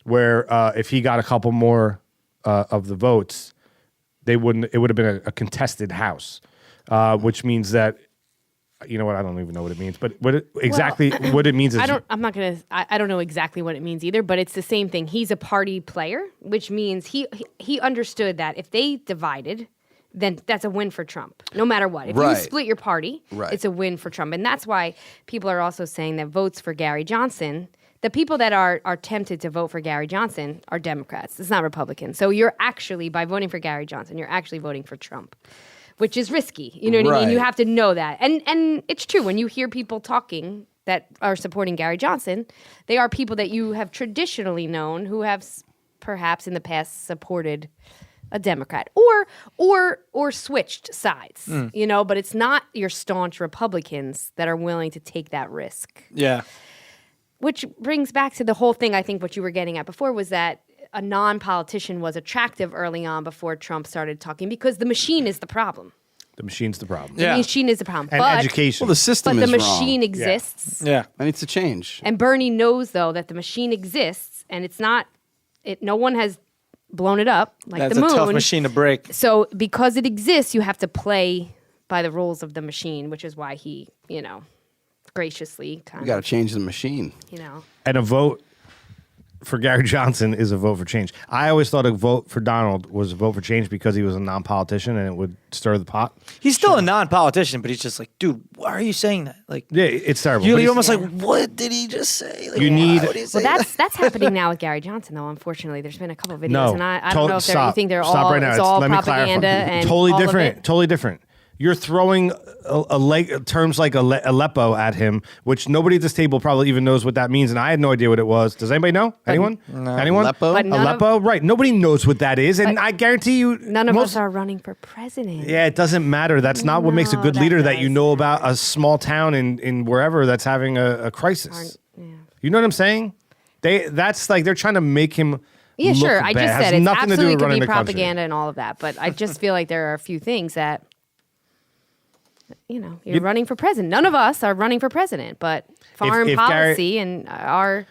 where if he got a couple more of the votes, it would have been a contested House, which means that. You know what? I don't even know what it means, but what it means is I don't know exactly what it means either, but it's the same thing. He's a party player, which means he understood that if they divided, then that's a win for Trump, no matter what. If you Right. split your party, Right. it's a win for Trump. And that's why people are also saying that votes for Gary Johnson, the people that are tempted to vote for Gary Johnson are Democrats. It's not Republicans. So you're actually, by voting for Gary Johnson, you're actually voting for Trump, which is risky. You know what I mean? Right. You have to know that. And it's true. When you hear people talking that are supporting Gary Johnson, they are people that you have traditionally known who have perhaps in the past supported a Democrat or switched sides, you know, but it's not your staunch Republicans that are willing to take that risk. Yeah. Which brings back to the whole thing, I think what you were getting at before was that a non-politician was attractive early on before Trump started talking because the machine is the problem. the machine's the problem. Yeah. The machine is the problem. And but, education. Well, the system but the is machine wrong. exists. Yeah. That needs to change. And Bernie knows, though, that the machine exists and it's not, no one has blown it up like That's the moon. a tough machine to break. So because it exists, you have to play by the rules of the machine, which is why he, graciously kind We got to of, change the machine. And a vote for Gary Johnson is a vote for change. I always thought a vote for Donald was a vote for change because he was a non-politician and it would stir the pot. He's still a non-politician, but he's just like, dude, why are you saying that? Like, Yeah, it's terrible. you're But he's- almost like, what did he just say? Like, You why need- would he say well, that? that's happening now with Gary Johnson, though. Unfortunately, there's been a couple of videos, No, and I don't know if you think they're stop all right now. it's all Let me propaganda clarify. and totally all of different. it. Totally different. You're throwing terms like Aleppo at him, which nobody at this table probably even knows what that means, and I had no idea what it was. Does anybody know? Anyone? Anyone? Aleppo? But none of- Aleppo? Right. Nobody knows what that is, and But I guarantee you, None of most- us are running for president. Yeah, it doesn't matter. That's not what makes a No, good that leader. That you does know about a small town in wherever that's having a crisis. You know what I'm saying? That's like they're trying to make him. Yeah, look sure. I bad. just Has said it nothing to do absolutely with could running be the country. propaganda and all of that, but I just feel like there are a few things that You're running for president. None of us are running for president, but foreign if policy and our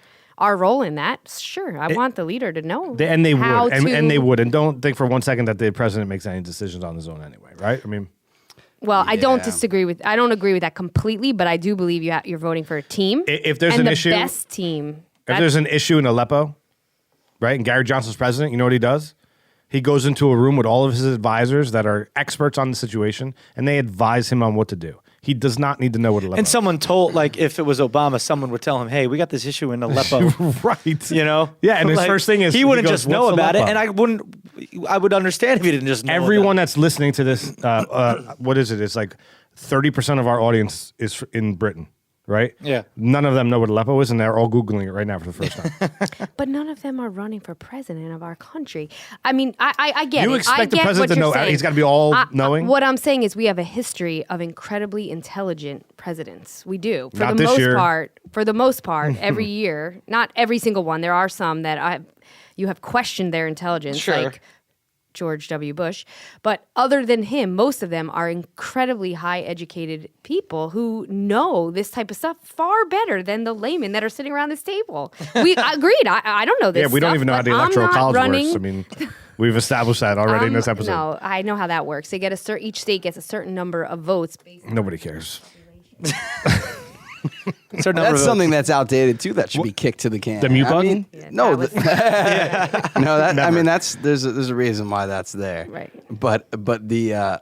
role in that, sure, I want the leader to know. And they how would. And they to- would. And don't think for one second that the president makes any decisions on his own anyway, right? I mean, Well, I don't Yeah. I don't agree with that completely, but I do believe you're voting for a team. If there's and an the issue, best team. if there's an issue in Aleppo, right, and Gary Johnson's president, you know what he does? He goes into a room with all of his advisors that are experts on the situation, and they advise him on what to do. He does not need to know what Aleppo And someone told, like, if it was Obama, someone would tell him, "Hey, we got this issue in Aleppo." right. You know? Yeah, and his Like, first thing is he wouldn't goes, just know "What's about it, Aleppo?" and I would understand if he didn't just know. Everyone about that's listening to this, what is it? It's like 30% of our audience is in Britain, right? Yeah. None of them know what Aleppo is, and they're all Googling it right now for the first time. But none of them are running for president of our country. I mean, I get You it. expect I the get president what to you're know- saying. he's gotta be all knowing? What I'm saying is we have a history of incredibly intelligent presidents. We do. For Not the this most year. part, every year, not every single one. There are some that you have questioned their intelligence, Sure. like George W. Bush. But other than him, most of them are incredibly high educated people who know this type of stuff far better than the laymen that are sitting around this table. We agreed. I don't know this Yeah, we don't stuff, even know how but the I'm electoral not college running, works. I mean, we've established that already in this episode. No, I know how that works. They get each state gets a certain number of votes. Nobody cares. it. So That's something that's outdated too. That should be kicked to the can. The mute I button? mean, no, that no. That I Never. mean, there's a reason why that's there. Right. But the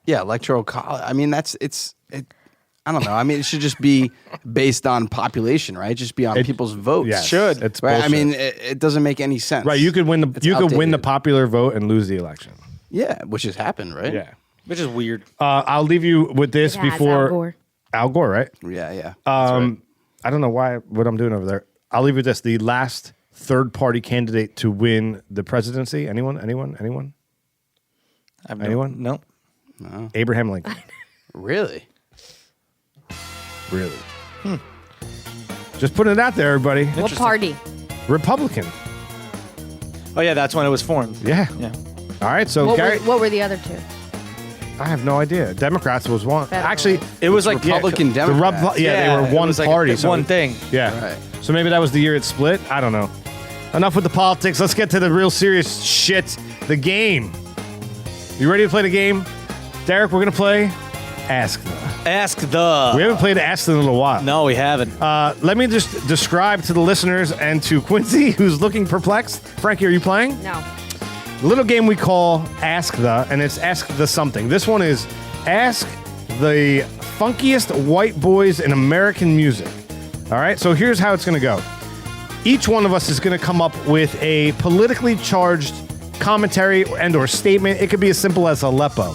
electoral college. I mean, I don't know. I mean, it should just be based on population, right? Just be on people's votes. Yes, Should. It's Right? I bullshit. mean, it doesn't make any sense. right? You could win the It's win the outdated. popular vote and lose the election. Yeah, which has happened, right? Yeah. which is weird. I'll leave you with this It has, before Al Gore. Al Gore, right? Yeah. That's right. I don't know what I'm doing over there. I'll leave you with this: the last third-party candidate to win the presidency. Anyone? I've Anyone? No. Abraham Lincoln. Really? Really? Just putting it out there, everybody. What party? Republican. Oh yeah, that's when it was formed. Yeah. Yeah. All right. So What Gary, were the other two? I have no idea. Democrats was one. Federal. Actually, It was like Republican the Democrats. they were it one was like party. one thing. Yeah. Right. So maybe that was the year it split. I don't know. Enough with the politics. Let's get to the real serious shit. The game. You ready to play the game? Derek, we're going to play Ask the. Ask the. We haven't played Ask the in a little while. No, we haven't. Let me just describe to the listeners and to Quincy, who's looking perplexed. Frankie, are you playing? No. The little game we call Ask the, and it's Ask the something. This one is Ask the funkiest white boys in American music. All right, so here's how it's going to go. Each one of us is going to come up with a politically charged commentary and or statement. It could be as simple as Aleppo.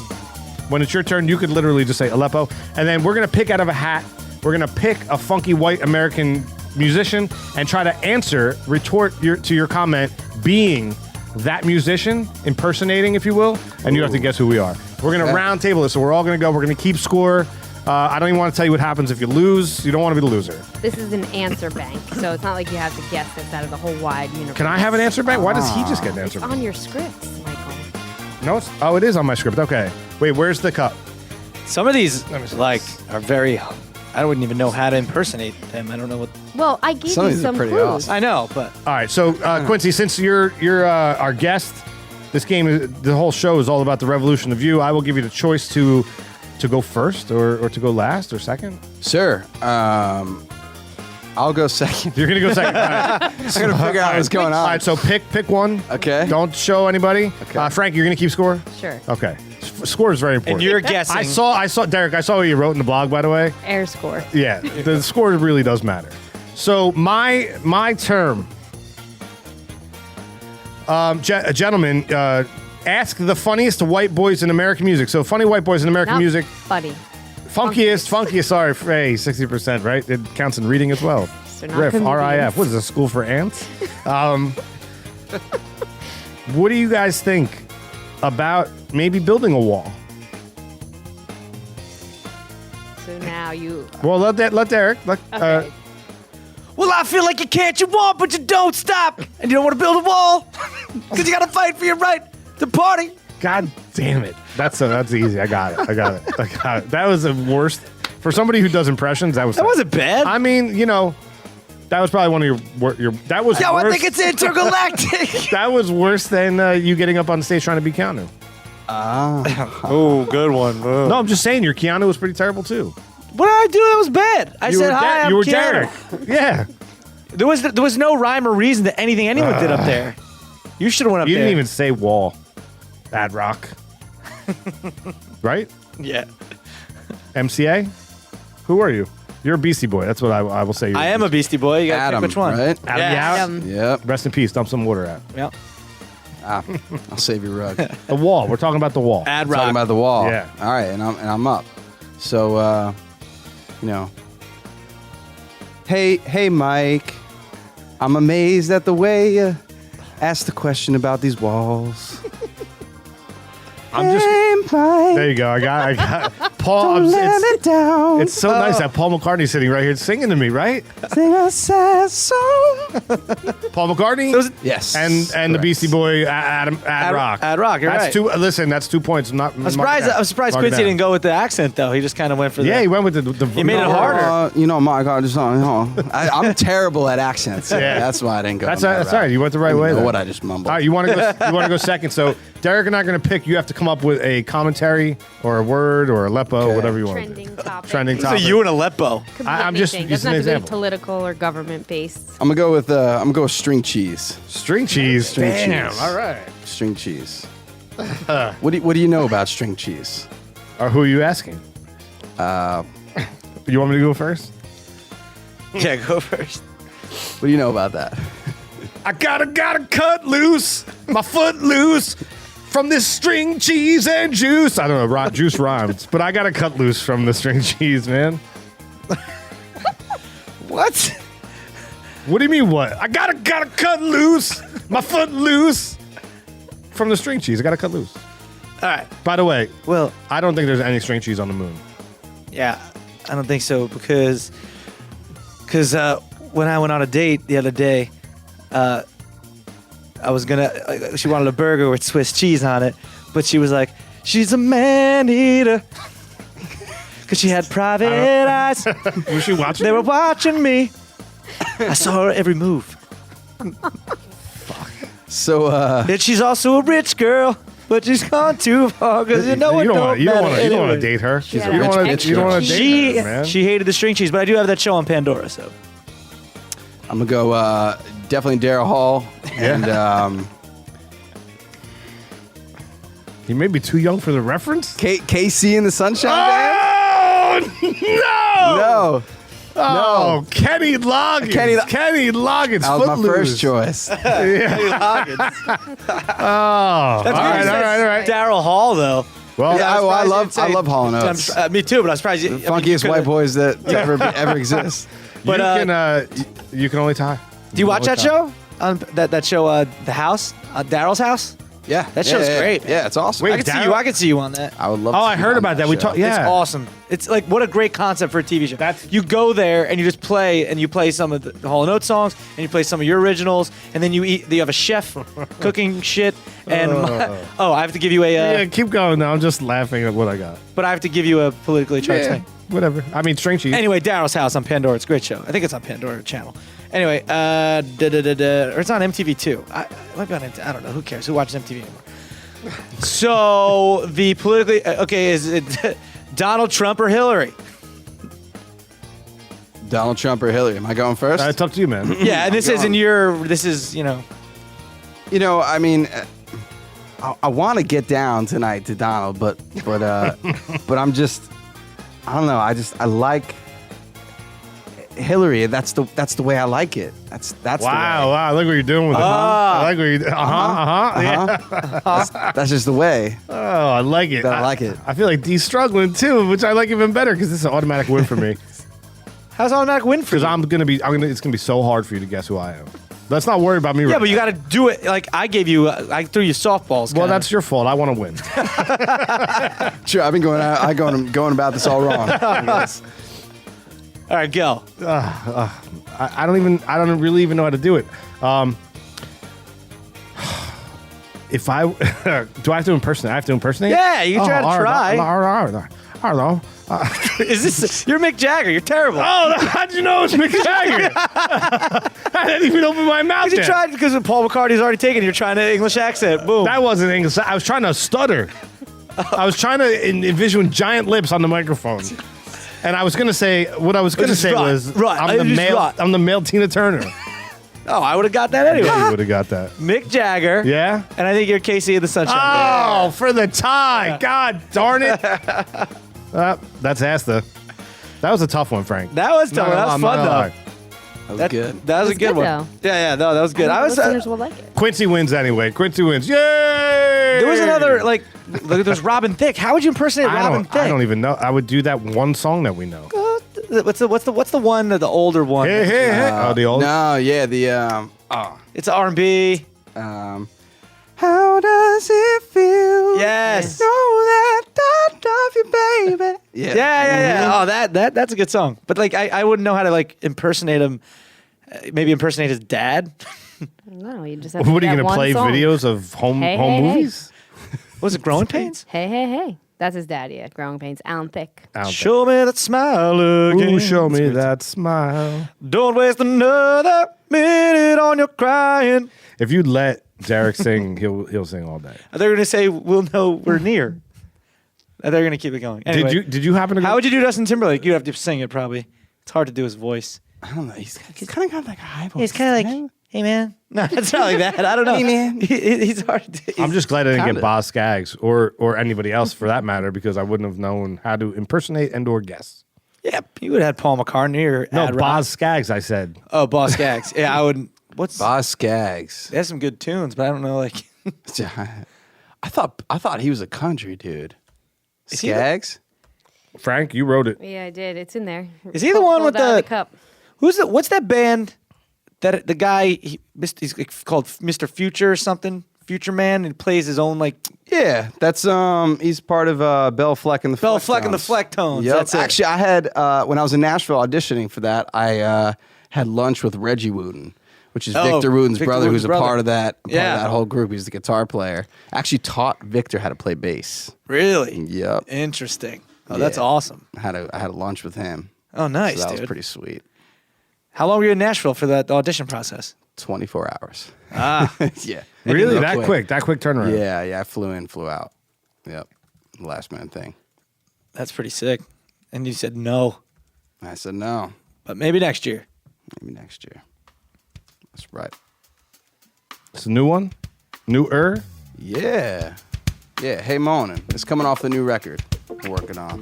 When it's your turn, you could literally just say Aleppo, and then we're going to pick out of a hat. We're going to pick a funky white American musician and try to retort to your comment being that musician, impersonating, if you will, and you have to guess who we are. We're going to round table this, so we're all going to go. We're going to keep score. I don't even want to tell you what happens if you lose. You don't want to be the loser. This is an answer bank, so it's not like you have to guess this out of the whole wide universe. Can I have an answer back? Why does he just get an answer It's back? on your scripts, Michael. No, it is on my script. Okay. Wait, where's the cup? Some of these me see like are very. I wouldn't even know how to impersonate them. I don't know what. Well, I gave Some of you these are some pretty clues. awesome. I know, but All right, so Quincy, since you're our guest, this game, the whole show is all about the revolution of you. I will give you the choice to go first or to go last or second. Sir, I'll go second. You're gonna go second. All right. I'm gonna figure out what's going on. All right, so pick one. Okay. Don't show anybody. Okay. Frank, you're gonna keep score. Sure. Okay. Score is very important. and you're guessing. I saw Derek. I saw what you wrote in the blog, by the way. Air score. Yeah, the score really does matter. So my term, gentlemen, ask the funniest white boys in American music. So funny white boys in American Nope. music, Buddy. funkiest. Sorry, hey, 60%, right? It counts in reading as well. So not Riff, comedians. RIF. What is this, school for ants? What do you guys think about maybe building a wall? So now you. Well, let Derek. Okay. Well, I feel like you can't, you won't, but you don't stop. And you don't want to build a wall because you got to fight for your right to party God damn it. That's easy. I got it. That was the worst. For somebody who does impressions, that wasn't bad. I mean, that was probably one of your that was Yo, worse. I think it's intergalactic. That was worse than you getting up on stage trying to be Keanu. Oh, good one. Oh. No, I'm just saying your Keanu was pretty terrible too. What did I do that was bad? I You said were hi, I'm you were Keanu. Derek. Yeah. There was no rhyme or reason to anything anyone did up there. You should have went up You there. didn't even say wall. Ad Rock. Right? Yeah. MCA? Who are you? You're a Beastie Boy. That's what I will say. You're I am a Beastie Boy. You gotta Adam, pick which one. right? Adam, Yeah. Adam. Yep. Rest in peace. Dump some water out. Yeah. I'll save your rug. The wall. We're talking about the wall. Ad Rock. Talking about the wall. Yeah. All right, and I'm up. So, hey, Mike. I'm amazed at the way you asked the question about these walls. I'm just. Hey, Mike. There you go. I got Paul. Don't let me down. It's so nice that Paul McCartney's sitting right here singing to me, right? Sing a sad song. Paul McCartney Yes. and the correct. Beastie Boy Ad Rock. Ad Rock, you're that's right. two. Listen, that's 2 points. I'm surprised Quincy didn't go with the accent though. He just kind of went for Yeah, the. he went with the. He made it harder. Mike, I'm terrible at accents. Yeah. That's why I didn't go. That's on that all right. route. You went the right I don't way. know then. what I just mumbled. All right, you want to go second. So Derek and I are going to pick. You have to come up with a commentary or a word or a lepo, Okay. whatever you want. Trending topic. Trending So topic. you and Aleppo. Could be I'm just anything. using Doesn't an have to be example. political or government based. I'm gonna go with string cheese. String cheese. String Damn. cheese. All right. String cheese. What do you know about string cheese? Or who are you asking? You want me to go first? Yeah, go first. What do you know about that? I gotta cut loose, my foot loose from this string cheese and juice. I don't know, juice rhymes, but I gotta cut loose from the string cheese, man. What? What do you mean what? I gotta cut loose, my foot loose from the string cheese. I gotta cut loose. All right. By the way, Well, I don't think there's any string cheese on the moon. yeah, I don't think so because when I went on a date the other day, I was gonna. She wanted a burger with Swiss cheese on it, but she was like, "She's a man eater," because she had private eyes. Was she watching? They were watching me. I saw her every move. So, And she's also a rich girl, but she's gone too far because you know it don't want matter to date her. She's a you rich don't wanna- bitch You don't want to girl. date her, man. She hated the string cheese, but I do have that show on Pandora, so. I'm gonna go definitely Daryl Hall and You may be too young for the reference. KC and the Sunshine Band. Oh no! No, Oh, Kenny Loggins. Kenny Loggins. that was my Footloose. first choice. Oh, all right. Daryl Hall, though. Well, Yeah, I love Hall and Oates. Me too, but I was surprised. The funkiest white boys that ever exist. But, you can only tie. Do you watch that show? That show, The House, Daryl's House. Yeah, That show's great. Yeah, it's awesome. Wait, I can see you on that. I would love. Oh, to I see heard you on about that. We show. talked. Yeah, It's awesome. It's like what a great concept for a TV show. You go there and you just play, and you play some of the Hall & Oates songs, and you play some of your originals, and then you eat. You have a chef cooking shit, and I have to give you a. Yeah, keep going. Now I'm just laughing at what I got. But I have to give you a politically charged thing. Whatever. I mean, string cheese. Anyway, Daryl's House on Pandora. It's a great show. I think it's on Pandora channel. Anyway, or it's on MTV too. It might be on MTV. I don't know. Who cares? Who watches MTV anymore? So the politically is it Donald Trump or Hillary? Donald Trump or Hillary? Am I going first? It's up to you, man. Yeah, and this is You know, I mean, I want to get down tonight to Donald, but I'm just, I don't know. I like Hillary. That's the way I like it. That's the way. Wow. Look what you're doing with it. I like what you. That's just the way. Oh, I like it. I like it. I feel like D's struggling too, which I like even better because this is an automatic win for me. how's automatic win for Because you? it's gonna be so hard for you to guess who I am. Let's not worry about me. Yeah, right but you now. got to do it. Like I gave you, I threw you softballs. Well, kinda. that's your fault. I want to win. Sure, I've been going about this all wrong. All right. Go. I don't really even know how to do it. If I do, I have to impersonate. I have to impersonate. Yeah, you try to try. I don't know. Is this? You're Mick Jagger. You're terrible. Oh, how'd you know it's Mick Jagger? I didn't even open my mouth. You yet. tried because Paul McCartney's already taken. You're trying to English accent. Boom. That wasn't English. I was trying to stutter. I was trying to envision giant lips on the microphone. And I was gonna say what I was gonna say was I'm the male Tina Turner. Oh, I would have got that anyway. Yeah, you would have got that. Mick Jagger. Yeah. And I think you're Casey in the Sunshine. Oh, for the tie. God darn it. That's Asta. That was a tough one, Frank. That was tough. That was fun though. That was good. That was a good one. though. Yeah, no, that was good. I was. Listeners will like it. Quincy wins anyway. Quincy wins. Yay! There was another look. There's Robin Thicke. How would you impersonate Robin Thicke? I don't even know. I would do that one song that we know. What's the one? The older one. Hey. Oh, the old. No, yeah, the It's R&B. how does it feel? Yes. Know that I love you, baby. Yeah. Oh, that's a good song. But like, I wouldn't know how to like impersonate him. Maybe impersonate his dad. No, you just have to What are you that gonna one play song. videos of home Hey, movies? Was it Growing Pains? Hey. That's his dad, yeah. Growing Pains. Alan Thicke. Show me that smile again. Ooh, show me that smile. Don't waste another minute on your crying. If you let Derek sing, he'll sing all day. They're gonna say we'll know we're near. They're gonna keep it going. Anyway, Did you happen to? how would you do Justin Timberlake? You'd have to sing it probably. It's hard to do his voice. I don't know. He's kind of got like a high voice. He's kind of like, hey man. No, it's not like that. I don't know. Hey, man. He's hard. I'm just glad I didn't Kinda. get Boz Skaggs or anybody else for that matter because I wouldn't have known how to impersonate and/or guess. Yeah, you would have had Paul McCartney or No, Ad Rock. Boz Skaggs. I said. Oh, Boss Skaggs. Yeah, I wouldn't. What's Boz Skaggs. They have some good tunes, but I don't know. Like, I thought he was a country dude. Is he the- Skaggs? Frank, you wrote it. Yeah, I did. It's in there. Is he the one Pulled with out of the- cup? what's that band? That the guy he's called Mr. Future or something. Future Man, and plays his own like Yeah, that's he's part of Bell Fleck and the Bell Flecktones. Fleck and the Flecktones. Yep. That's it. Actually, I had when I was in Nashville auditioning for that, I had lunch with Reggie Wooten, which is Victor Wooten's brother, who's a part of that whole group. He's the guitar player. Actually taught Victor how to play bass. Really? Yep. Interesting. Oh, that's Yeah. awesome. I had a lunch with him. Oh, nice, So that dude. was pretty sweet. How long were you in Nashville for that audition process? 24 hours. Ah, Yeah. Really? Real That quick? That quick turnaround? Yeah. I flew in, flew out. Yep. Last minute thing. that's pretty sick. And you said no, I said no. but maybe next year. Maybe next year. That's right. It's a new one. Newer. Yeah. Yeah. Hey Morning. It's coming off the new record we're working on.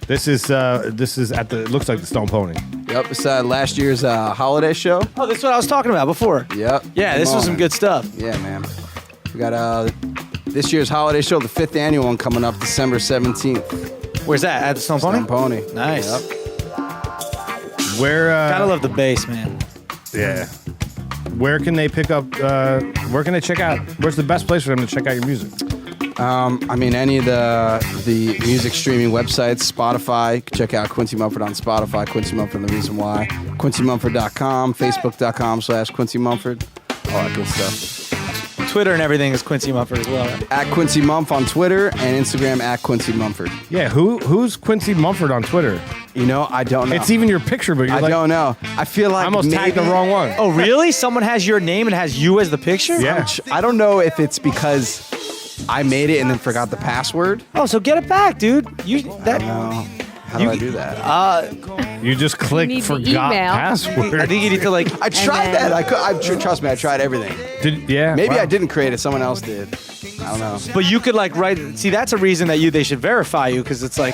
This is at the. It looks like the Stone Pony. Yep. It's last year's holiday show. Oh, that's what I was talking about before. Yep. Yeah, Hey this was some Morning. good stuff. Yeah, man. We got this year's holiday show, the 5th annual one, coming up December 17th. Where's that? At the Stone Pony? Stone Pony. Nice. Yep. Where? Gotta love the bass, man. Yeah. Where can they pick up? Where can they check out? Where's the best place for them to check out your music? I mean, any of the music streaming websites, Spotify. Check out Quincy Mumford on Spotify. Quincy Mumford and the Reason Why. QuincyMumford.com. Facebook.com/Quincy Mumford. All that good stuff. Twitter and everything is Quincy Mumford as well. Right? At Quincy Mumf on Twitter and Instagram at Quincy Mumford. Yeah. Who's Quincy Mumford on Twitter? You know, I don't know. It's even your picture, but you're I like, don't know. I feel like I almost tagged the maybe- wrong one. Oh, really? Someone has your name and has you as the picture? Yeah. I don't know if it's because I made it and then forgot the password. Oh, so get it back, dude. I don't know. How do I do that? You just click need the forgot email. password. I think you need to like. I tried then- that. Trust me, I tried everything. Maybe wow. I didn't create it. Someone else did. I don't know. But you could like write. See, that's a reason that they should verify you because it's like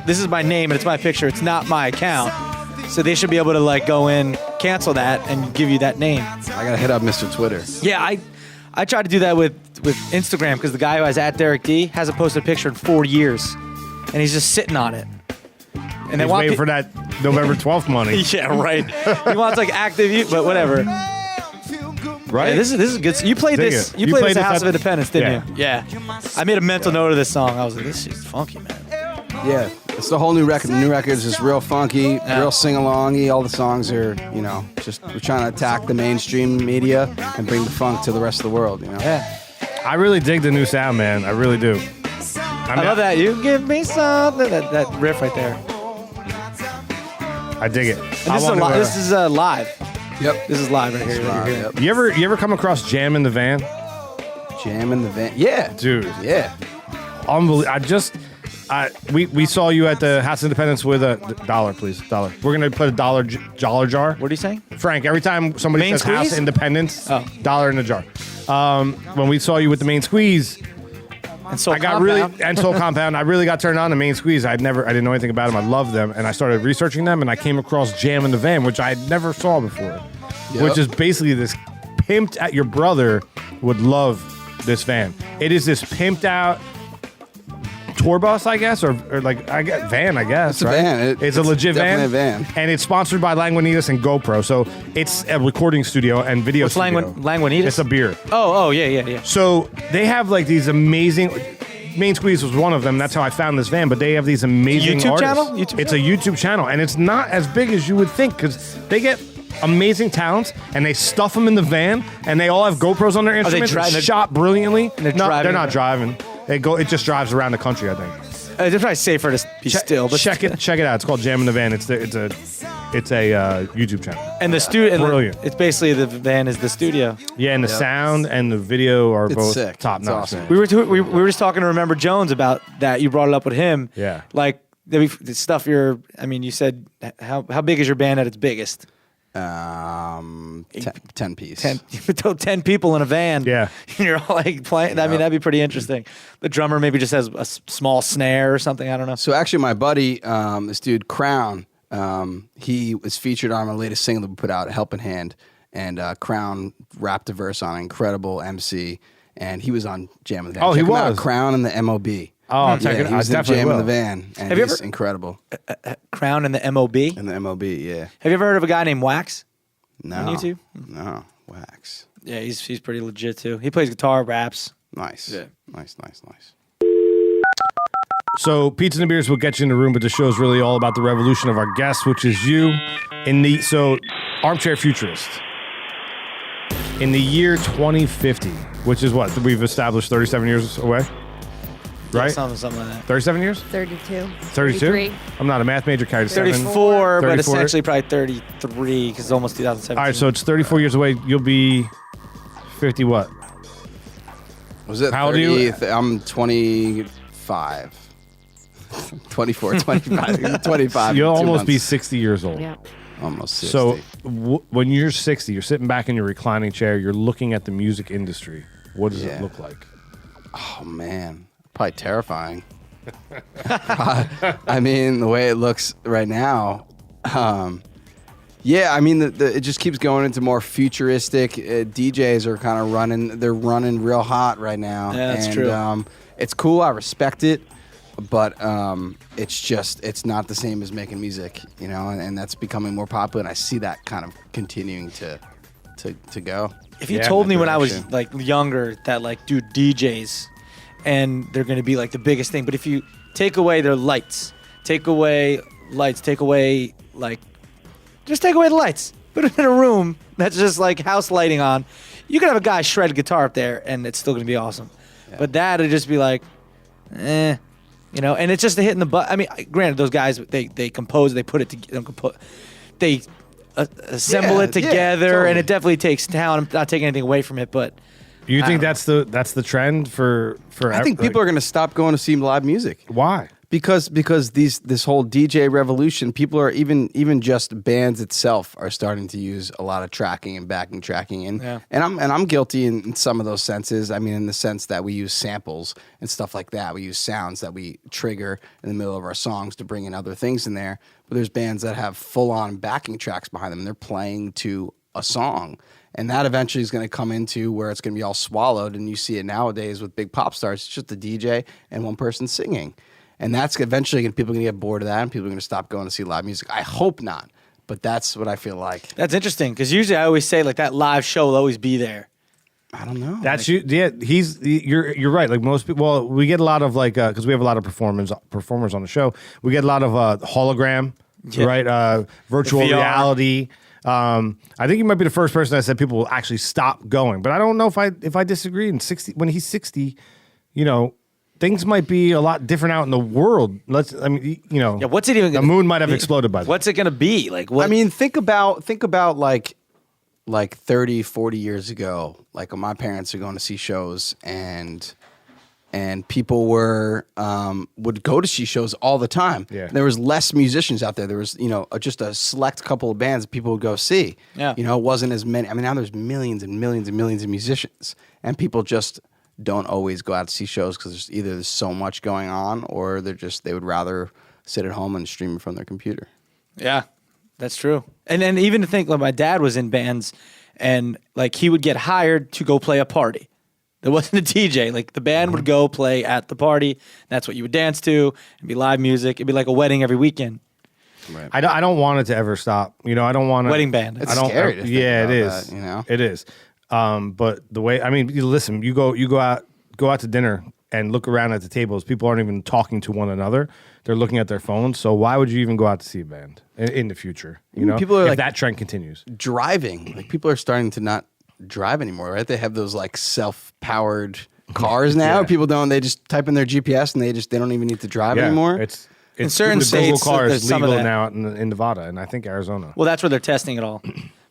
this is my name and it's my picture. It's not my account, so they should be able to like go in, cancel that, and give you that name. I gotta hit up Mr. Twitter. Yeah, I tried to do that with Instagram because the guy who has @DerekD hasn't posted a picture in 4 years, and he's just sitting on it. And they He's want waiting for that November 12th money. Yeah, right. He wants like active, but whatever. Right? Yeah, this is good. You played Dig this. it. You You played played this at this House of at- Independence, didn't Yeah. you? Yeah. I made a mental note of this song. I was like, this is funky, man. Yeah, It's the whole new record. The new record is just real funky, real sing-alongy. All the songs are, just we're trying to attack the mainstream media and bring the funk to the rest of the world, Yeah. I really dig the new sound, man. I really do. I love that. You give me something. That riff right there. I dig it. And this is live. Yep. This is live right here. Yep. You ever come across Jam in the Van? Jam in the van. Yeah. Dude. Yeah. Unbelievable. We saw you at the House of Independence with a $1, please. $1. We're going to put a dollar jar. What are you saying? Frank, every time somebody Main says House Squeeze? of Independence, Oh. $1 in the jar. When we saw you with the Main Squeeze, And Soul I got Compound. and Soul Compound. I really got turned on to Main Squeeze. I didn't know anything about them. I loved them, and I started researching them, and I came across Jam in the Van, which I never saw before. Which is basically this pimped out. Your brother would love this van. It is this pimped out tour bus, I guess, or like van, I guess. It's a right? van. It's a legit van. definitely a van. And it's sponsored by Lagunitas and GoPro, so it's a recording studio and video What's studio. Lagunitas? It's a beer. Oh, yeah. So they have like these amazing. Main Squeeze was one of them. That's how I found this van. But they have these amazing YouTube artists. channel? YouTube it's a YouTube channel, and it's not as big as you would think because they get amazing talents and they stuff them in the van, and they all have GoPros on their instruments. driving- It's shot brilliantly. And they're No, driving they're not around. driving. It just drives around the country, I think. It's probably safer to be still. But check it out. It's called Jam in the Van. It's a YouTube channel. And the studio. Brilliant. It's basically the van is the studio. Yeah, and the sound and the video are It's both sick. top It's notch. awesome. We were just talking to Remember Jones about that. You brought it up with him. Yeah. Like the stuff you said how big is your band at its biggest? 10 piece. 10 people in a van. Yeah. And you're all like playing. I mean, that'd be pretty interesting. The drummer maybe just has a small snare or something. I don't know. So actually, my buddy, this dude Crown, he was featured on our latest single that we put out, Helping Hand, and Crown rapped a verse on Incredible MC, and he was on Jam in the Van. Oh, he Check him out, was? Crown in the MOB. Oh, I'm checking. he was I in definitely Jam in will. the Van, and Have you he's ever- incredible Crown and the MOB. in the MOB. Yeah, Have you ever heard of a guy named Wax? no, On YouTube? no, Wax, Yeah, he's pretty legit too. He plays guitar, raps. nice, Yeah. nice. So pizza and beers will get you in the room, but the show is really all about the revolution of our guest, which is you. So Armchair Futurist. In the year 2050, which is what we've established 37 years away, right? Something like that. 37 years? 32. 32? 33. I'm not a math major. Carried 34, but 34. essentially probably 33 because it's almost 2017. All right, so it's 34 years away. You'll be 50 what? Was it? How old are you? 30? I'm 25. 24, 25, 25. You'll in 2 almost be months. 60 years old. Yeah. Almost 60. So when you're 60, you're sitting back in your reclining chair, you're looking at the music industry. What does it Yeah. look like? Oh man, probably terrifying. I mean, the way it looks right now. Yeah, I mean, it just keeps going into more futuristic. DJs are kind of running. They're running real hot right now. Yeah, that's and, true. It's cool. I respect it, but it's not the same as making music, and that's becoming more popular. And I see that kind of continuing to go. If you Yeah, told me that when I was direction. like younger that like dude DJs and they're going to be like the biggest thing, but if you take away their lights, take away like just take away the lights, put it in a room that's just like house lighting on, you can have a guy shred guitar up there and it's still going to be awesome. But that'd just be like, and it's just a hit in the butt. I mean, granted, those guys they compose, they put it together, they assemble Yeah, it together, yeah, and totally. it definitely takes talent. I'm not taking anything away from it, but You I think don't that's the trend for I think people are going to stop going to see live music. Why? Because this whole DJ revolution, people are even just bands itself are starting to use a lot of tracking and backing tracking, and I'm guilty in some of those senses. I mean, in the sense that we use samples and stuff like that. We use sounds that we trigger in the middle of our songs to bring in other things in there. But there's bands that have full on backing tracks behind them, and they're playing to a song. And that eventually is going to come into where it's going to be all swallowed. And you see it nowadays with big pop stars. It's just the DJ and one person singing. And that's eventually people are going to get bored of that and people are going to stop going to see live music. I hope not. But that's what I feel like. that's interesting because usually I always say like that live show will always be there. I don't know. That's you. Yeah, you're right. Like most people, well, we get a lot of like because we have a lot of performers on the show. We get a lot of hologram, right? Virtual VR. reality. I think you might be the first person that said people will actually stop going, but I don't know if I disagree. When he's 60, things might be a lot different out in the world. Yeah, what's it even? The moon might have exploded by then. What's it gonna be like? What? I mean, think about like 30, 40 years ago, like when my parents are going to see shows and people would go to see shows all the time. Yeah. There was less musicians out there. There was, just a select couple of bands that people would go see. Yeah. It wasn't as many. I mean, now there's millions and millions and millions of musicians, and people just don't always go out to see shows because there's so much going on, or they would rather sit at home and stream it from their computer. Yeah, that's true. And then even to think, like my dad was in bands, and like he would get hired to go play a party. There wasn't a DJ. Like the band would go play at the party. That's what you would dance to. It'd be live music. It'd be like a wedding every weekend. Right. I don't want it to ever stop. I don't want to. Wedding band. It's scary to think Yeah, about it is. that, It is. But the way listen, you go out to dinner and look around at the tables. People aren't even talking to one another. They're looking at their phones. So why would you even go out to see a band in the future? People are if like that trend continues. driving. Like people are starting to not drive anymore, right? They have those like self-powered cars now. Yeah. People don't. They just type in their GPS and they don't even need to drive anymore. It's In certain the states, Google car there's is some of legal that. now in Nevada and I think Arizona. Well, that's where they're testing it all.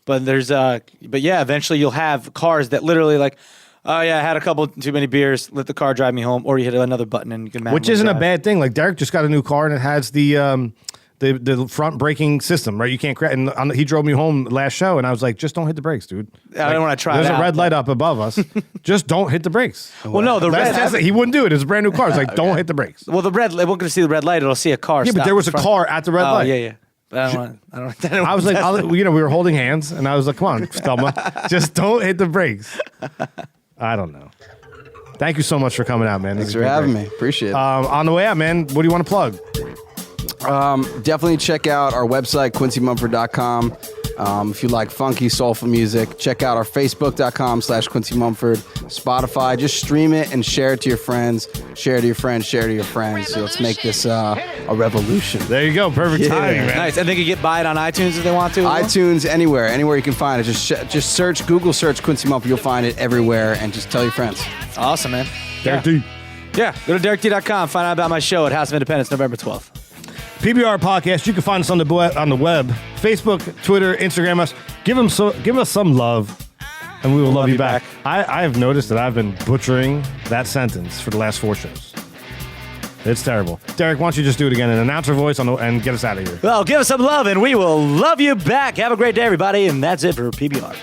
But there's but yeah, eventually you'll have cars that literally like, oh yeah, I had a couple too many beers, let the car drive me home, or you hit another button and you can Which manually isn't a drive. bad thing. Like Derek just got a new car and it has the front braking system, right? You can't crash. And he drove me home last show, and I was like, "Just don't hit the brakes, dude." I don't wanna try There's it a out, red light up above us. Just don't hit the brakes. Well, no, the Last red. test, he wouldn't do it. It's a brand new car. It's like, don't hit the brakes. Well, the red. It won't going to see the red light. It'll see a car. Yeah, but stop there was a in front. car at the red Oh light. yeah. But I don't. I was like, we were holding hands, and I was like, "Come on, Stelma, just don't hit the brakes." I don't know. Thank you so much for coming out, man. Thanks for having me. Appreciate it. On the way out, man, what do you want to plug? Definitely check out our website, QuincyMumford.com. If you like funky, soulful music, check out our Facebook.com/Quincy Mumford, Spotify. Just stream it and share it to your friends. Share it to your friends. Share it to your friends. So let's make this a revolution. There you go. Perfect timing, man. Nice, and they can buy it on iTunes if they want to. as well? iTunes, anywhere you can find it. Just Google search Quincy Mumford. You'll find it everywhere, and just tell your friends. Awesome, man. Derek D. Yeah, go to DerekD.com. Find out about my show at House of Independence, November 12th. PBR Podcast. You can find us on the web, Facebook, Twitter, Instagram us. Give us some love, and we will love you back. I have noticed that I've been butchering that sentence for the last 4 shows. It's terrible. Derek, why don't you just do it again in announcer voice and get us out of here? Well, give us some love, and we will love you back. Have a great day, everybody, and that's it for PBR.